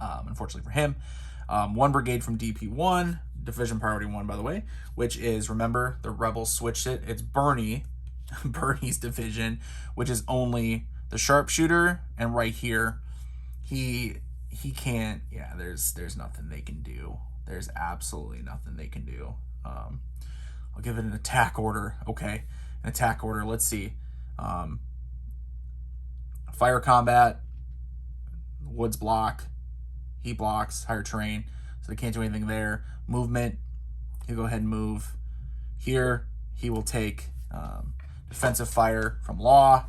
Unfortunately for him. 1 brigade from DP1, Division Priority 1, by the way, which is, remember, the Rebels switched it. It's Bernie's division, which is only the sharpshooter, and right here, he can't, yeah, there's nothing they can do. There's absolutely nothing they can do. I'll give it an attack order. Okay, an attack order. Let's see. Fire combat, woods block, he blocks, higher terrain, so they can't do anything there. Movement, he'll go ahead and move. Here, he will take defensive fire from Law.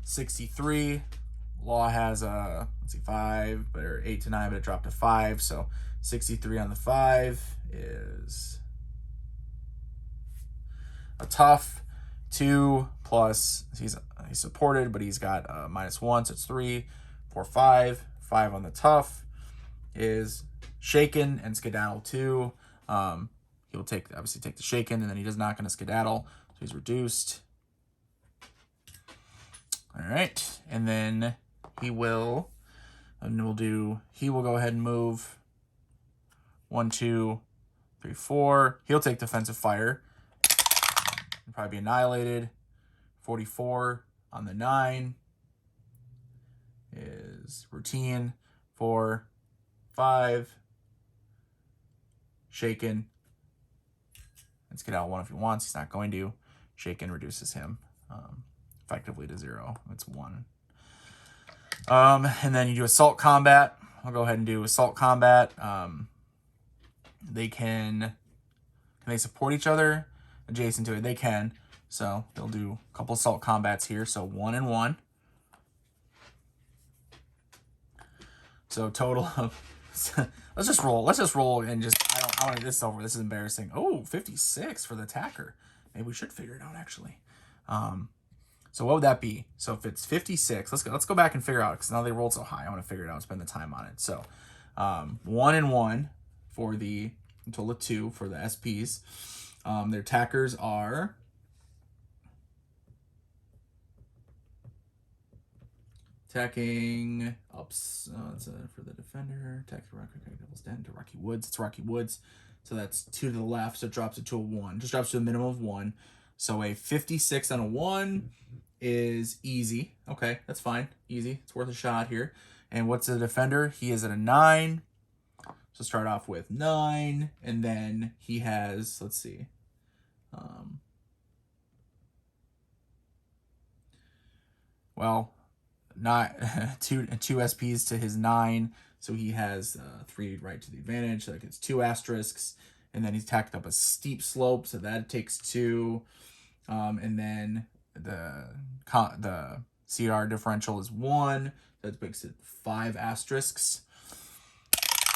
63. Law has a, let's see, 5, or 8 to 9, but it dropped to 5, so 63 on the 5 is a tough. 2 plus, he's supported, but he's got -1, so it's 3, 4, 5. 5 on the tough is shaken and skedaddle 2. He will obviously take the shaken, and then he is not going to skedaddle, so he's reduced. All right, and then he will go ahead and move 1, 2, 3, 4. He'll take defensive fire. He'll probably be annihilated. 44 on the 9 is routine. 4, 5. Shaken. Let's get out 1 if he wants. He's not going to. Shaken reduces him effectively to 0. It's 1. And then you do assault combat. I'll go ahead and do assault combat. Can they support each other adjacent to it? They can. So they'll do a couple assault combats here. So 1 and 1. So total of let's just roll and just I want this over. This is embarrassing. Oh, 56 for the attacker. Maybe we should figure it out actually. So what would that be? So if it's 56, let's go back and figure out, because now they rolled so high. I want to figure it out and spend the time on it. So 1 and 1 for the total of 2 for the SPs. Their attackers are attacking ups. It's for the defender. Attack the Rocky Devil's Den to Rocky Woods. It's Rocky Woods. So that's 2 to the left. So it drops it to a 1. Just drops to a minimum of 1. So a 56 on a 1 is easy. Okay, that's fine. Easy. It's worth a shot here. And what's the defender? He is at a 9. So start off with 9. And then he has, let's see. Not two SPs to his 9. So he has 3 right to the advantage. So that gets 2 asterisks. And then he's tacked up a steep slope. So that takes 2. And then the CR differential is 1. That makes it 5 asterisks.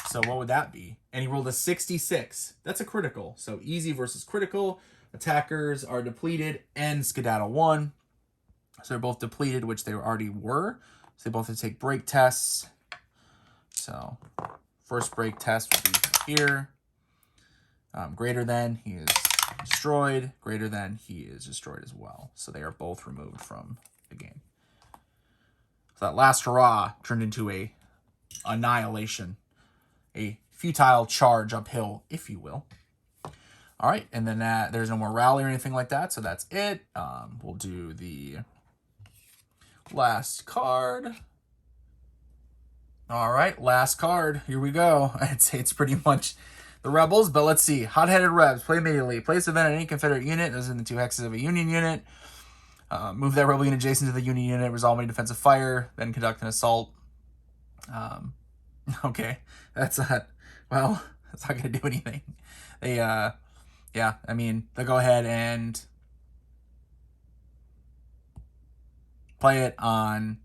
So what would that be? And he rolled a 66. That's a critical. So easy versus critical. Attackers are depleted and skedaddle 1. So they're both depleted, which they already were. So they both have to take break tests. So first break test would be here. Greater than, he is destroyed. Greater than, he is destroyed as well. So they are both removed from the game. So that last hurrah turned into a annihilation. A futile charge uphill, if you will. All right, and then there's no more rally or anything like that, so that's it. We'll do the last card. All right, last card. Here we go. I'd say it's pretty much the Rebels, but let's see. Hot-headed Rebs. Play immediately. Place event on any Confederate unit. Those are the 2 hexes of a Union unit. Move that Rebel unit adjacent to the Union unit. Resolve any defensive fire. Then conduct an assault. Okay. That's not going to do anything. Yeah, I mean, they'll go ahead and play it on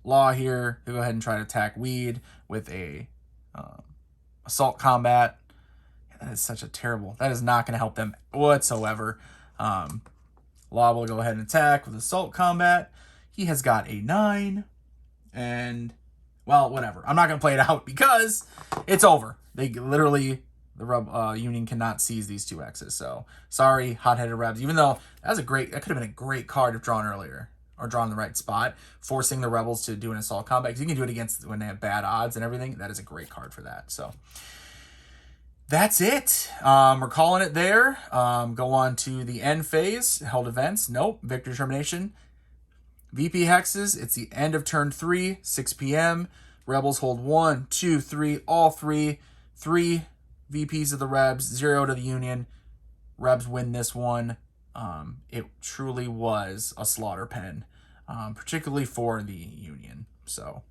Law here. They'll go ahead and try to attack Weed with a assault combat. Yeah, that is such a terrible. That is not going to help them whatsoever. Law will go ahead and attack with assault combat. He has got a 9. And, well, whatever. I'm not going to play it out because it's over. They literally... The Union cannot seize these 2 X's. So sorry, hot-headed Rebs. Even though that could have been a great card if drawn earlier. or drawn in the right spot, forcing the rebels to do an assault combat. Because you can do it against when they have bad odds and everything. That is a great card for that. So that's it. We're calling it there. Go on to the end phase. Held events. Nope. Victory determination. VP hexes. It's the end of turn 3, 6 p.m. Rebels hold 1, 2, 3, all 3. 3 VPs of the Rebs, 0 to the Union. Rebs win this one. It truly was a slaughter pen, particularly for the Union. So,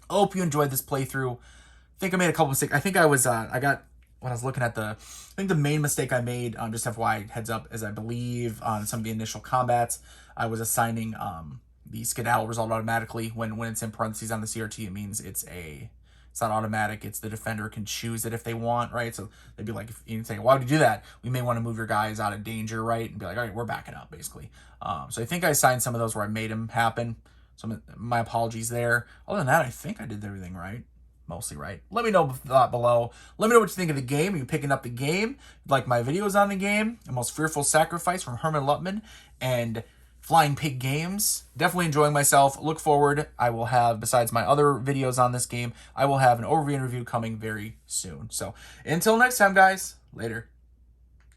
hope you enjoyed this playthrough. I think I made a couple mistakes. I think I was, when I was looking at I think the main mistake I made, just FYI, heads up, is I believe on some of the initial combats, I was assigning the skedaddle result automatically. When it's in parentheses on the CRT, it means it's not automatic. It's the defender can choose it if they want, right? So they'd be like, if you say, why would you do that? We may want to move your guys out of danger, right? And be like, all right, we're backing up, basically. So I think I assigned some of those where I made them happen. So my apologies there. Other than that, I think I did everything right. Mostly right. Let me know below. Let me know what you think of the game. Are you picking up the game? Like my videos on the game? The Most Fearful Sacrifice from Hermann Luttmann and Flying Pig Games. Definitely enjoying myself. Look forward. I will have, besides my other videos on this game, I will have an overview and review coming very soon. So until next time, guys. Later.